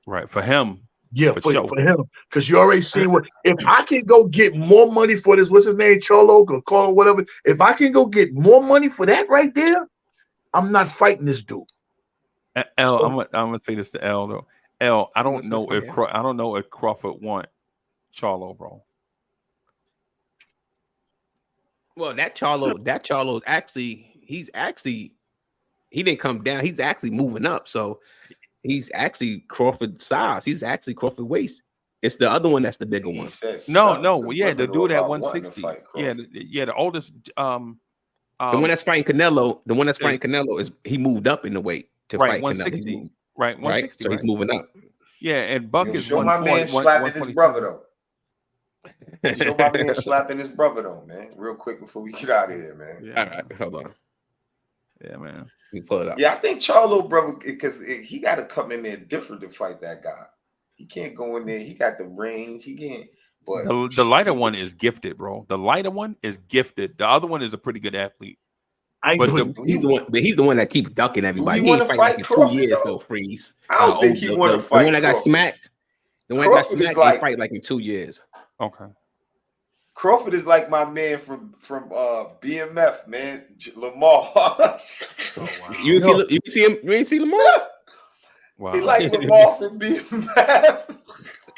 Right. For him. Yeah, for him. Because you already seen what, if I can go get more money for this, what's his name, Cholo or Carlo, whatever. If I can go get more money for that right there, I'm not fighting this dude. L, I'm gonna say this to L though. L, I don't know if Crawford want Charlo, bro. Well, that Charlo's actually he didn't come down. He's actually moving up. So he's actually Crawford size. He's actually Crawford waist. It's the other one that's the bigger one. No, yeah, the dude at 160. Yeah, the oldest The one that's fighting Canelo, is is he moved up in the weight to right fight 160. Canelo. Right, 160. So he's moving up. Yeah, and Buck Yo, is show my 140. man slapping his brother though. Show my man slapping his brother though, man. Real quick before we get out of here, man. Yeah. All right, hold on. Yeah, man. We pull it up. Yeah, I think Charlo brother, because he got to come in there different to fight that guy. He can't go in there. He got the range. He can't. But The lighter one is gifted, bro. The lighter one is gifted. The other one is a pretty good athlete. But he's the one that keeps ducking everybody. He ain't wanna fight like fight in Crawford, 2 years though? though. Freeze. I don't think he want to fight. The one that got Crawford. smacked. The one that got Crawford is smacked. like- He fight like in 2 years. Okay. Crawford is like my man from BMF, man, Lamar. Oh, wow. You see him? You ain't see Lamar? Wow. He like Lamar from BMF.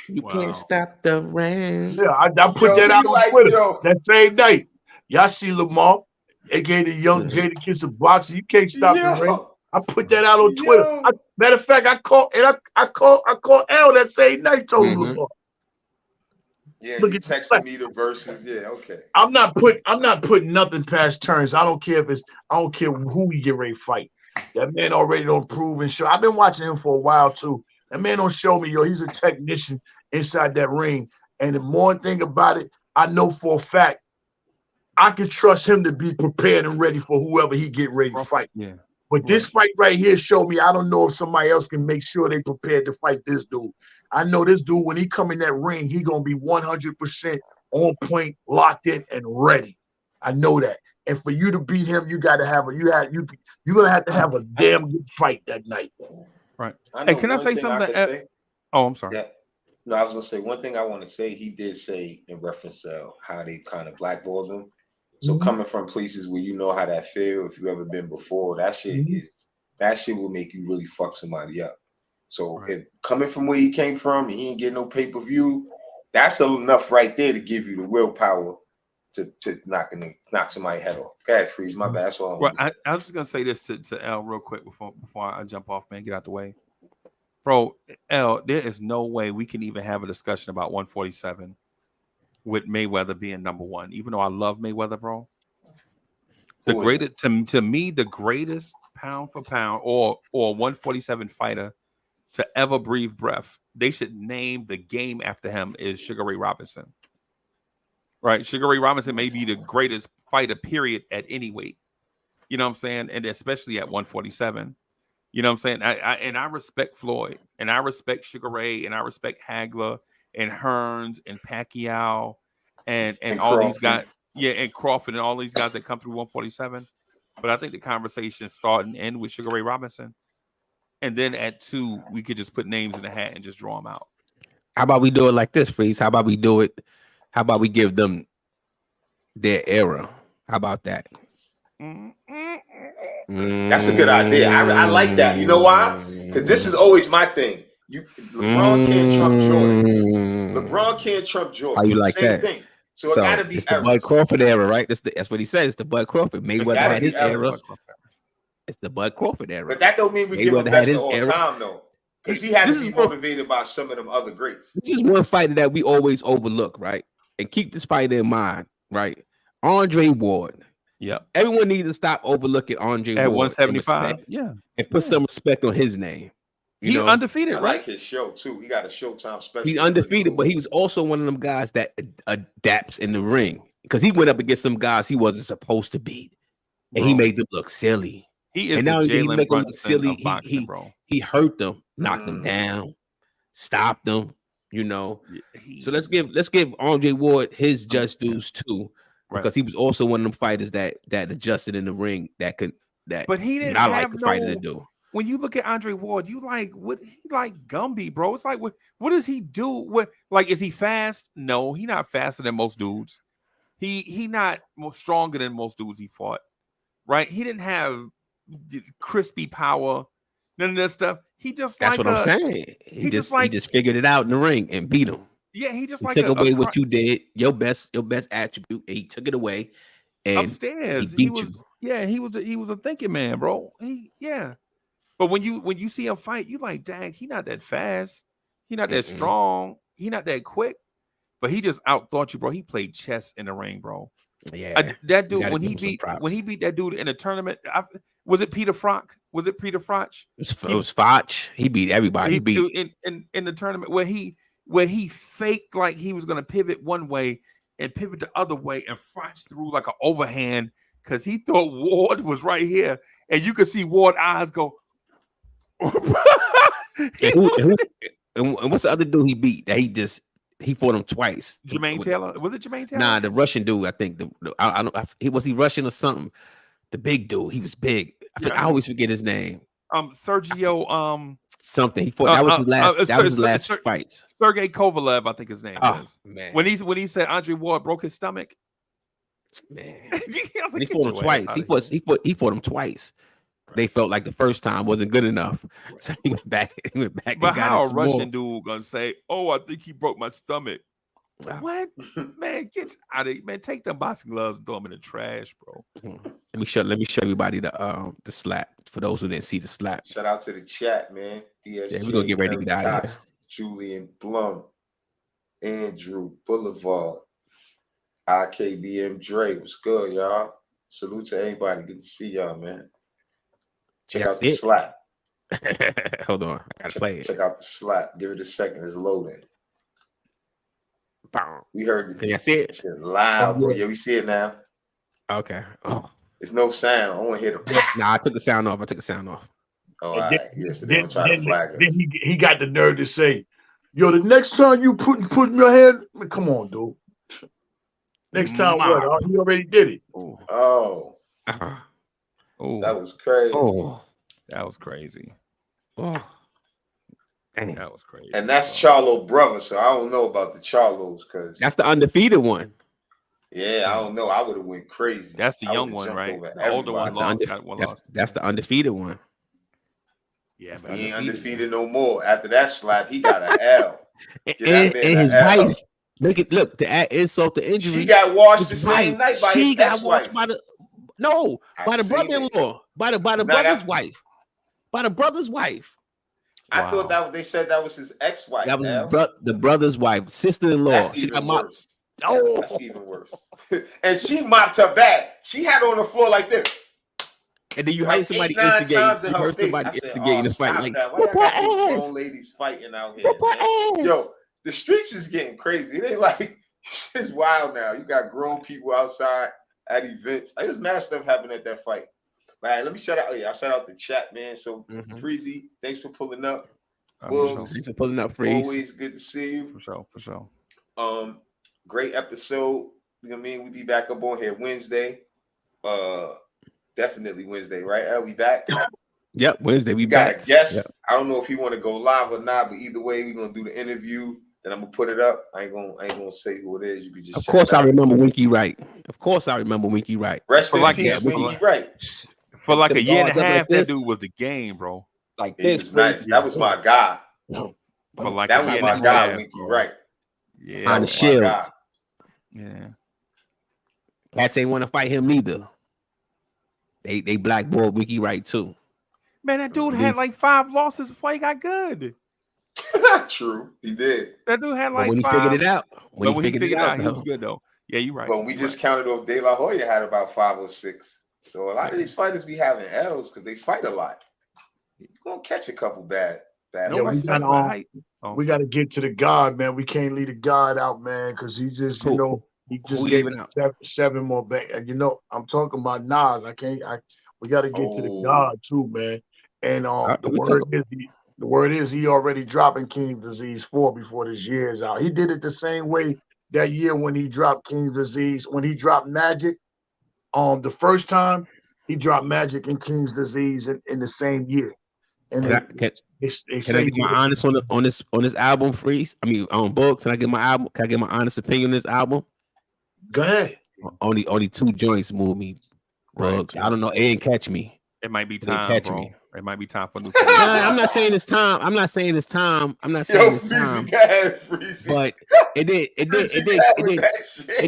You Wow. can't stop the rain. Yeah, I put that out on Twitter that same night. Y'all see Lamar, aka the young Jadakiss of boxing. You can't stop the rain. I put that out on Twitter. Matter of fact, I called Al that same night. Told him Lamar. Yeah, Look you at texted me the verses. Yeah, okay. I'm not putting nothing past Terrence. I don't care who he get ready to fight. That man already don't prove and show. I've been watching him for a while too. That man don't show me, he's a technician inside that ring. And the more thing about it, I know for a fact I can trust him to be prepared and ready for whoever he get ready to fight. Yeah. But this fight right here showed me I don't know if somebody else can make sure they prepared to fight this dude. I know this dude, when he come in that ring, he going to be 100% on point, locked in, and ready. I know that. And for you to beat him, you're going to have a damn good fight that night. Right. I Hey, know can I one say thing something? could say. Oh, I'm sorry. Yeah. No, I was gonna say one thing I want to say. He did say in reference to how they kind of blackballed him. So coming from places where you know how that feel, if you ever been before, that shit will make you really fuck somebody up. So if coming from where he came from, and he ain't getting no pay-per-view, that's enough right there to give you the willpower to knock somebody's head off. Go ahead, Freeze. My bad. That's all. Well, I was just gonna say this to L real quick before I jump off, man. Get out the way. Bro, L, there is no way we can even have a discussion about 147 with Mayweather being number one. Even though I love Mayweather, bro. The greatest to me, the greatest pound for pound or 147 fighter to ever breathe breath. They should name the game after him is Sugar Ray Robinson. Right? Sugar Ray Robinson may be the greatest fighter, period, at any weight. You know what I'm saying? And especially at 147. You know what I'm saying? I respect Floyd, and I respect Sugar Ray, and I respect Hagler and Hearns and Pacquiao and all Crawford. these guys. Yeah, and Crawford and all these guys that come through 147. But I think the conversation start and end with Sugar Ray Robinson. And then at 2, we could just put names in the hat and just draw them out. How about we do it like this, Freeze? How about we do it? How about we give them their era? How about that? That's a good idea. I like that. You know why? Because this is always my thing. LeBron can't trump Jordan. LeBron can't trump Jordan. How you like Same that? thing. So it gotta be it's the Bud Crawford era, right? That's what he said. It's the Bud Crawford. Mayweather had his era. It's the Bud Crawford era. But that don't mean we give him best of all time, though. Because he had to be motivated by some of them other greats. This is one fighter that we always overlook, right? And keep this fighter in mind, right? Andre Ward. Yep. Everyone needs to stop overlooking Andre at Ward 175. And put some respect on his name. He's undefeated, I right? like his show too. He got a Showtime special. He's undefeated, but he was also one of them guys that adapts in the ring because he went up against some guys he wasn't supposed to beat, and he made them look silly. He is and the now he Jalen make them look Brunson silly. of boxing, bro. He hurt them, knocked them down, stopped them. You know, so let's give Andre Ward his just dues too, because he was also one of them fighters that adjusted in the ring But he didn't not have like the fighter to do. When you look at Andre Ward, you like what he like Gumby, bro. It's like what does he do? What is he fast? No, he not faster than most dudes. He not more stronger than most dudes he fought. Right? He didn't have crispy power, none of that stuff. He just That's what I'm saying. He just figured it out in the ring and beat him. Yeah, he just took away what you did, your best attribute, and he took it away. And upstairs, he beat you. Yeah, he was a thinking man, bro. But when you see him fight, you like, dang, he not that fast. He not that strong. He not that quick. But he just outthought you, bro. He played chess in the ring, bro. Yeah, that you dude gotta when give he him some beat props. that dude in a tournament. Was it Peter Frank? Was it Peter Frank? It was Foch. He beat everybody. He beat in the tournament where he faked like he was gonna pivot one way and pivot the other way and Frank threw like an overhand because he thought Ward was right here, and you could see Ward's eyes go. And what's the other dude he beat that he fought him twice? Jermaine Taylor. Was it Jermaine Taylor? Nah, the Russian dude. I think I don't. Was he Russian or something? The big dude. He was big. I always forget his name. Sergio. Something. He fought. That was his last. That was his last fight. Sergey Kovalev, I think his name is. Man. When he said Andre Ward broke his stomach. Man, like, he fought him twice. He fought him twice. They felt like the first time wasn't good enough, so he went back. But how a Russian dude gonna say, "Oh, I think he broke my stomach"? What? Man, get out of here, man. Take them boxing gloves and throw them in the trash, bro. Let me show everybody the slap for those who didn't see the slap. Shout out to the chat, man. DSJ, Yeah, we're gonna get ready to get out of here. Julian Blum, Andrew Boulevard, IKBM Dre. What's good, y'all? Salute to everybody. Good to see y'all, man. Check out the slap. Hold on, I gotta play it. Check out the slap. Give it a second. It's loading. Bow. We heard it. Can you see it? It's loud, bro. Yeah, we see it now. Okay. Oh, there's no sound. I want to hear the. Nah, I took the sound off. Oh, all right. Yes, they don't try to flag us. Then he got the nerve to say, "Yo, the next time you put your hand, I mean, come on, dude. Next time, what? He already did it." Oh. Oh, that was crazy. Oh, that was crazy. Oh, dang, that was crazy. And that's Charlo brother, so I don't know about the Charlos because that's the undefeated one. Yeah, I don't know. I would have went crazy. That's the young one, right? The older one lost. That's the undefeated one. Yeah, man. He ain't undefeated no more. After that slap, he got an L. And his wife. Look, to add insult to injury. She got washed the same night by she his got washed ex-wife. by the by the brother-in-law, by the brother's wife, by the brother's wife. I thought that they said that was his ex-wife. That was the brother's wife, sister-in-law. That's She even got worse. That's even worse. And she mopped her back. She had her on the floor like this. And then you heard somebody instigate. You heard somebody instigating the fight. Like, why y'all got these grown ladies fighting out here? Yo, the streets is getting crazy. It ain't like it's wild now. You got grown people outside at events. There's mad stuff happening at that fight. All right, let me shout out. I shout out the chat, man. So Freezy, thanks for pulling up. Thanks for pulling up, Freeze. Always good to see you. For sure. Great episode. You know what I mean? We be back up on here Wednesday. Definitely Wednesday, right? Are we back? Yep, Wednesday we got back. a guest. Yep. I don't know if you want to go live or not, but either way, we're gonna do the interview. Then I'm gonna put it up. I ain't gonna say who it is. You can just. Of course, I remember Winky Wright. Rest in peace, Winky Wright. For like a year and a half, that dude was the game, bro. Like this, was nice. That was my guy. For like that was my guy, Winky Wright. Yeah, on the shield. Yeah, Cats ain't want to fight him neither. They blackballed Winky Wright too. Man, that dude had like 5 losses before he got good. True, he did. That dude had like when 5. He figured it out. When he figured it out, he was good though. Yeah, you're right. But we just counted off De La Hoya had about 5 or 6. So a lot of these fighters be having L's because they fight a lot. You're gonna catch a couple bad. We got to get to the God, man. We can't leave the God out, man, because he just, he just gave it 7 more back. And I'm talking about Nas. We got to get to the God too, man. And the word is he already dropping King's Disease 4 before this year is out. He did it the same way that year when he dropped King's Disease, when he dropped Magic. The first time he dropped Magic and King's Disease in the same year. And can I get my honest on this album, Freeze? I mean, on books. Can I get my album? Can I get my honest opinion on this album? Go ahead. Only 2 joints move me, Bugs. Right. I don't know. It didn't catch me. It might be time, bro. It might be time for new. I'm not saying it's time. I'm not saying it's time. But it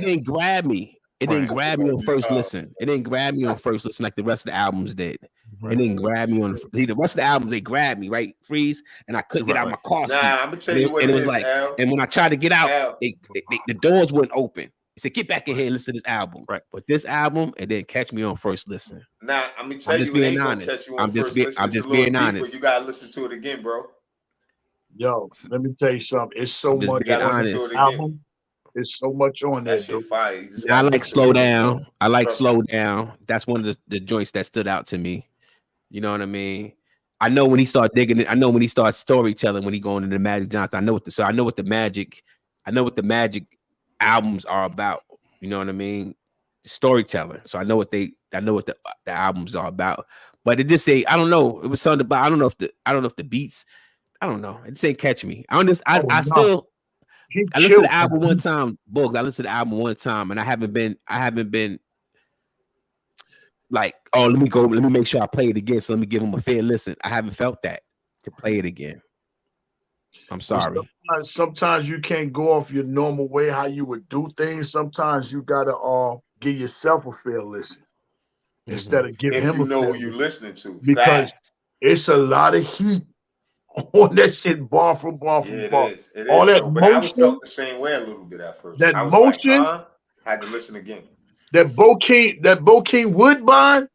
didn't grab me. It didn't grab me on first listen. It didn't grab me on first listen like the rest of the albums did. It didn't grab me on the rest of the albums. They grabbed me, right? Freeze, and I couldn't get out of my car seat. Nah, I'm gonna tell you what it was like. L. And when I tried to get out, the doors wouldn't open. He said, "Get back in here and listen to this album." Right. But this album, and then catch me on first listen. Nah, I'm gonna tell I'm just you, it being ain't gonna honest. catch you on I'm just first being- listen. I'm It's just a little being deeper. honest. You gotta listen to it again, bro. Yo, let me tell you something. It's so I'm just much being Gotta listen to honest. it again. album. There's so much on there, That shit dude. fire. You just Yeah, I gotta like listen Slow to it again, Down. bro. I like Trust Slow me. Down. That's one of the joints that stood out to me. You know what I mean? I know when he started digging it. I know when he starts storytelling. When he going into Magic Johnson, I know what the Magic albums are about. You know what I mean? Storytelling. So I know what the albums are about. But it just say I don't know. It was something about I don't know if the beats. I don't know. It just ain't catch me. I No. still. He I listened to killed the album him. one time, Bugs. I listened to the album one time, and I haven't been like, oh, let me make sure I play it again. So let me give him a fair listen. I haven't felt that to play it again. I'm sorry. Sometimes you can't go off your normal way how you would do things. Sometimes you gotta give yourself a fair listen instead of give If him you a know fair who you listen. listening to, Because facts. it's a lot of heat on that shit, bar for bar for Yeah, it bar. is. It All is that though. But I was motion, felt the same way a little bit at first. that I was like, motion, huh? Had to listen again. that Bo King Woodbine.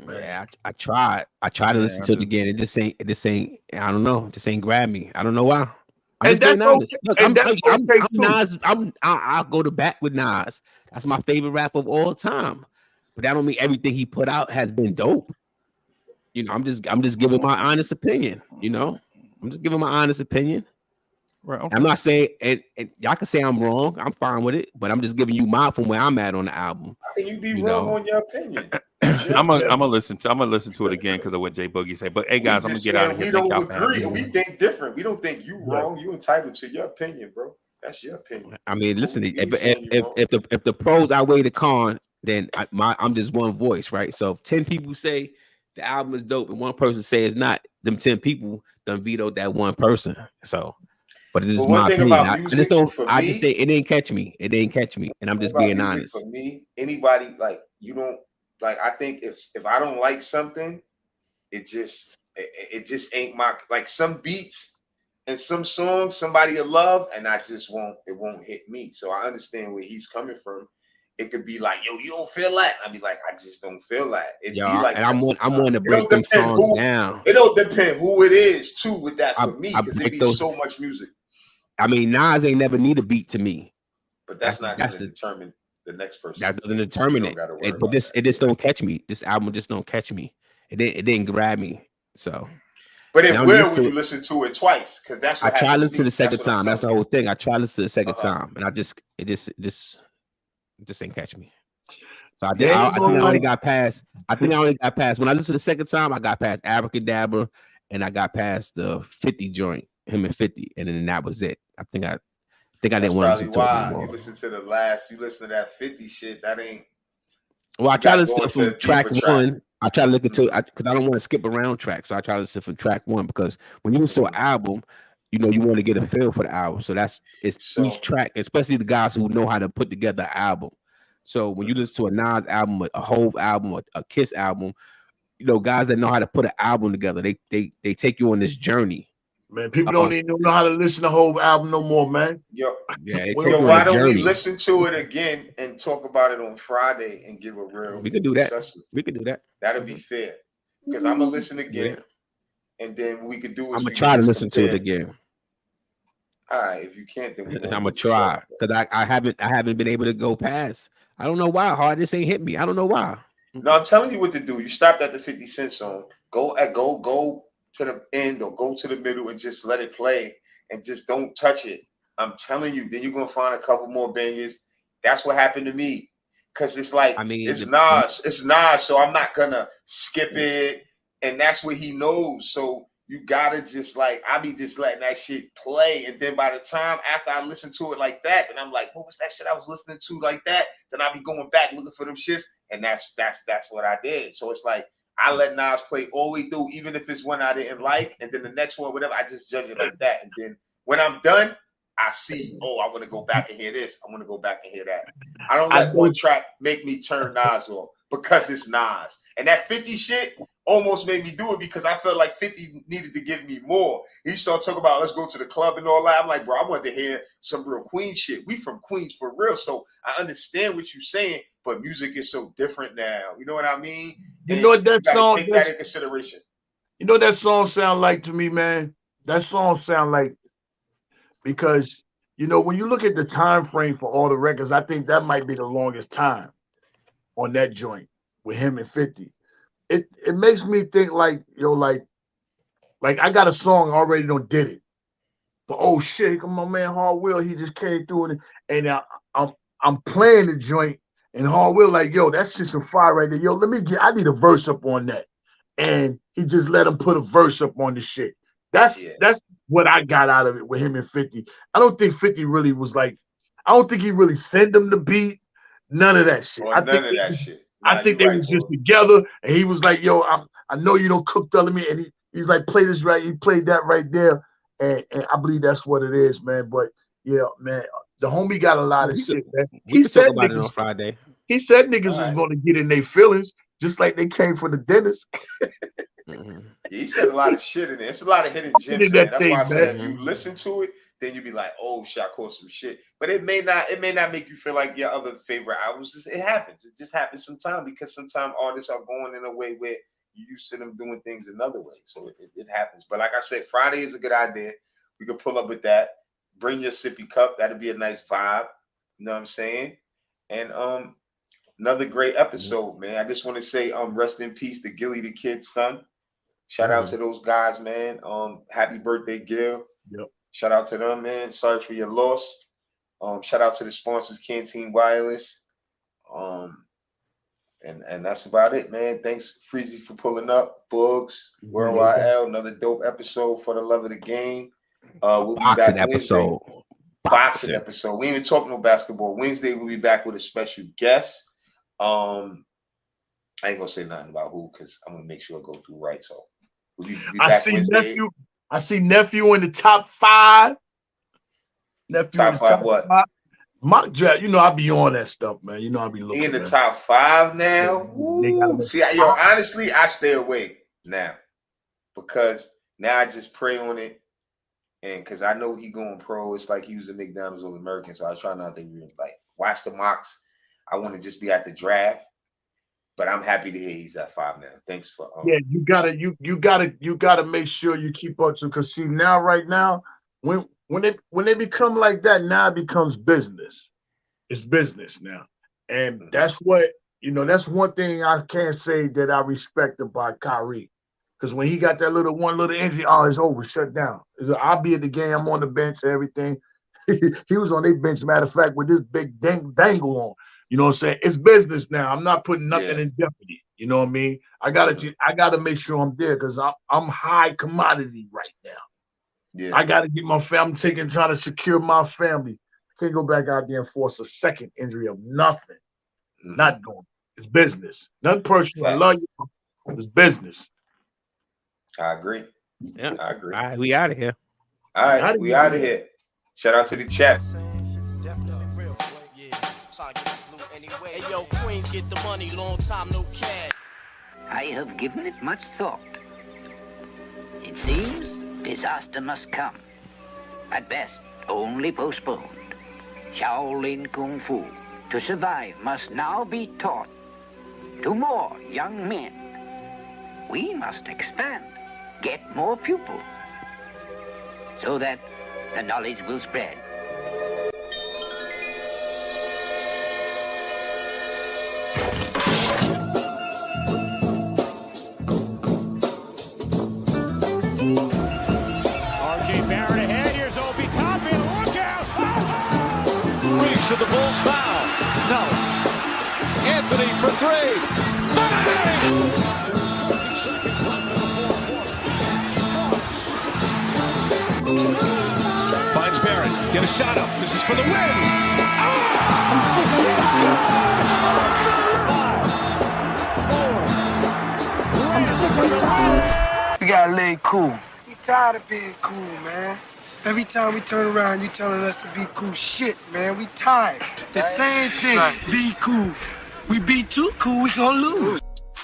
Yeah, I tried. I tried to listen to it again. It just ain't. I don't know. It just ain't grab me. I don't know why. I'm And just being that's honest. okay. Look, And that's I'm okay too. Nas. I'll go to bat with Nas. That's my favorite rapper of all time. But that don't mean everything he put out has been dope. You know, I'm just giving my honest opinion. You know, I'm just giving my honest opinion. Right. Okay. I'm not saying, and y'all can say I'm wrong. I'm fine with it, but I'm just giving you mine from where I'm at on the album. How can you be You wrong know? on your opinion? I'm gonna listen to it again because of what Jay Boogie said. But hey, guys, I'm gonna get out of here. We Thank don't y'all for having agree. me. We think different. We don't think you wrong. You entitled to your opinion, bro. That's your opinion. I mean, listen, We ain't saying you wrong. if the pros outweigh the con, then I'm just one voice, right? So if 10 people say the album is dope and one person say it's not, them 10 people done vetoed that one person. So, but it's just one my thing opinion. about music, I just say it didn't catch me. It didn't catch me, and I'm just being honest. For me, anybody like you don't like. I think if I don't like something, it just ain't my like some beats and some songs somebody will love, and it won't hit me. So I understand where he's coming from. It could be like, yo, you don't feel that. I'd be like, I just don't feel that. It'd be like, and I'm one to break them songs down. It don't depend who it is too with that for me because it be those, so much music. I mean, Nas ain't never need a beat to me, but that's not going to determine the next person. That doesn't determine it. But it just don't catch me. This album just don't catch me. It didn't grab me. So. But it will when you listen to it twice, because that's what I tried to listen to the second time. That's the whole thing. I tried to listen to the second time, and it just ain't catch me. So I think I only got past. When I listened to the second time, I got past Abracadabra, and I got past the 50 joint, him and 50, and then that was it. I think I didn't want to listen to it anymore. You listen to the last. You listen to that 50 shit. That ain't. Well, I try to listen from track one. I try to look into it because I don't want to skip around tracks. So I try to listen from track one because when you listen to an album, you know you want to get a feel for the album. So each track, especially the guys who know how to put together an album. So when you listen to a Nas album, a Hove album, a Kiss album, you know guys that know how to put an album together. They take you on this journey. Man, people don't even know how to listen to the whole album no more, man. Why don't we listen to it again and talk about it on Friday and give a real? We could do that. Assessment. We could do that. That'll be fair because I'm gonna listen again, and then we could do. I'm gonna try to listen to it again. All right, if you can't, then I'm gonna try because I haven't been able to go past. I don't know why hard this ain't hit me. I don't know why. No, I'm telling you what to do. You stopped at the 50 Cent song. Go to the end or go to the middle and just let it play and just don't touch it. I'm telling you, then you're gonna find a couple more bangers. That's what happened to me. Cause it's like it's Nas, so I'm not gonna skip it. And that's what he knows. So you gotta just like I be just letting that shit play. And then by the time after I listen to it like that, and I'm like, what was that shit I was listening to like that? Then I'll be going back looking for them shits. And that's what I did. So it's like I let Nas play all the way through, even if it's one I didn't like, and then the next one, whatever, I just judge it like that. And then when I'm done, I see, I want to go back and hear this. I want to go back and hear that. I don't let one track make me turn Nas off because it's Nas. And that 50 shit, almost made me do it because I felt like 50 needed to give me more. He started talking about let's go to the club and all that. I'm like, bro, I wanted to hear some real Queens shit. We from Queens for real, so I understand what you're saying, but music is so different now. You know what I mean? You know what that you song? take that in consideration. You know what that song sound like to me, man? That song sound like, because you know when you look at the time frame for all the records, I think that might be the longest time on that joint with him and 50. It makes me think like, yo, like I got a song already done did it, but oh shit, come on, man, Hard Will, he just came through and I'm playing the joint, and Hard Will like, yo, that's just a fire right there. Yo, I need a verse up on that, and he just let him put a verse up on the shit. That's what I got out of it with him and 50. I don't think 50 really was like, I don't think he really sent him the beat, none of that shit. I think they was just together, and he was like, yo, I know you don't cook under me, and he's like, play this right, he played that right there, and I believe that's what it is, man. But yeah, man, the homie got a lot of shit, man. We could talk about it on Friday. He said niggas was going to get in their feelings, just like they came from the dentist. He said a lot of shit in there. It's a lot of hidden gems in there. That's why I said if you listen to it, then you be like, oh shit, I caught some shit. But it may not make you feel like your other favorite albums. It happens. It just happens sometimes, because sometimes artists are going in a way where you used to them doing things another way. So it happens. But like I said, Friday is a good idea. We could pull up with that. Bring your sippy cup. That'd be a nice vibe. You know what I'm saying? And another great episode, man. I just want to say rest in peace to Gilly the Kid's son. Shout out to those guys, man. Happy birthday, Gil. Yep. Shout out to them, man. Sorry for your loss. Shout out to the sponsors, Canteen Wireless. And that's about it, man. Thanks, Freezy, for pulling up. Bugs, Worldwide L, another dope episode for the love of the game. We'll be back Wednesday. Boxing episode. We ain't even talking no basketball. Wednesday, we'll be back with a special guest. I ain't gonna say nothing about who, because I'm gonna make sure it goes through right. So we'll be back Wednesday. I see Nephew in the top 5. Top 5 what? Mock draft, you know I be on that stuff, man. You know I be looking. He in the top 5 now. See, honestly, I stay away now, because now I just pray on it, and because I know he going pro. It's like he was a McDonald's All American, so I try not to like watch the mocks. I want to just be at the draft. But I'm happy to hear he's at 5 now. Thanks for you gotta make sure you keep up to, because see right now when they become like that, now it becomes business. It's business now, and that's what that's one thing I can't say that I respect about Kyrie, because when he got that one little injury, it's over, shut down. I'll be at the game, I'm on the bench, everything. He was on their bench, matter of fact, with this big dangle on. You know what I'm saying? It's business now. I'm not putting nothing in jeopardy. You know what I mean? I gotta make sure I'm there, because I'm high commodity right now. Yeah. I gotta get my family trying to secure my family. Can't go back out there and force a second injury of nothing. Not going. It's business. Nothing personal. I love you. It's business. I agree. Yeah, I agree. All right, we out of here. All right, we out of here. Shout out to the chat. Hey, yo, Queens get the money, long time no cash. I have given it much thought. It seems disaster must come. At best, only postponed. Shaolin Kung Fu, to survive, must now be taught to more young men. We must expand, get more pupils, so that the knowledge will spread. To the Bulls foul. No. Anthony for 3. Bang! Finds Barrett. Get a shot up. This is for the win. We gotta lay cool. We tired of being cool, man. Every time we turn around, you telling us to be cool. Shit, man, we tired. The same thing, be cool. We be too cool, we gonna lose.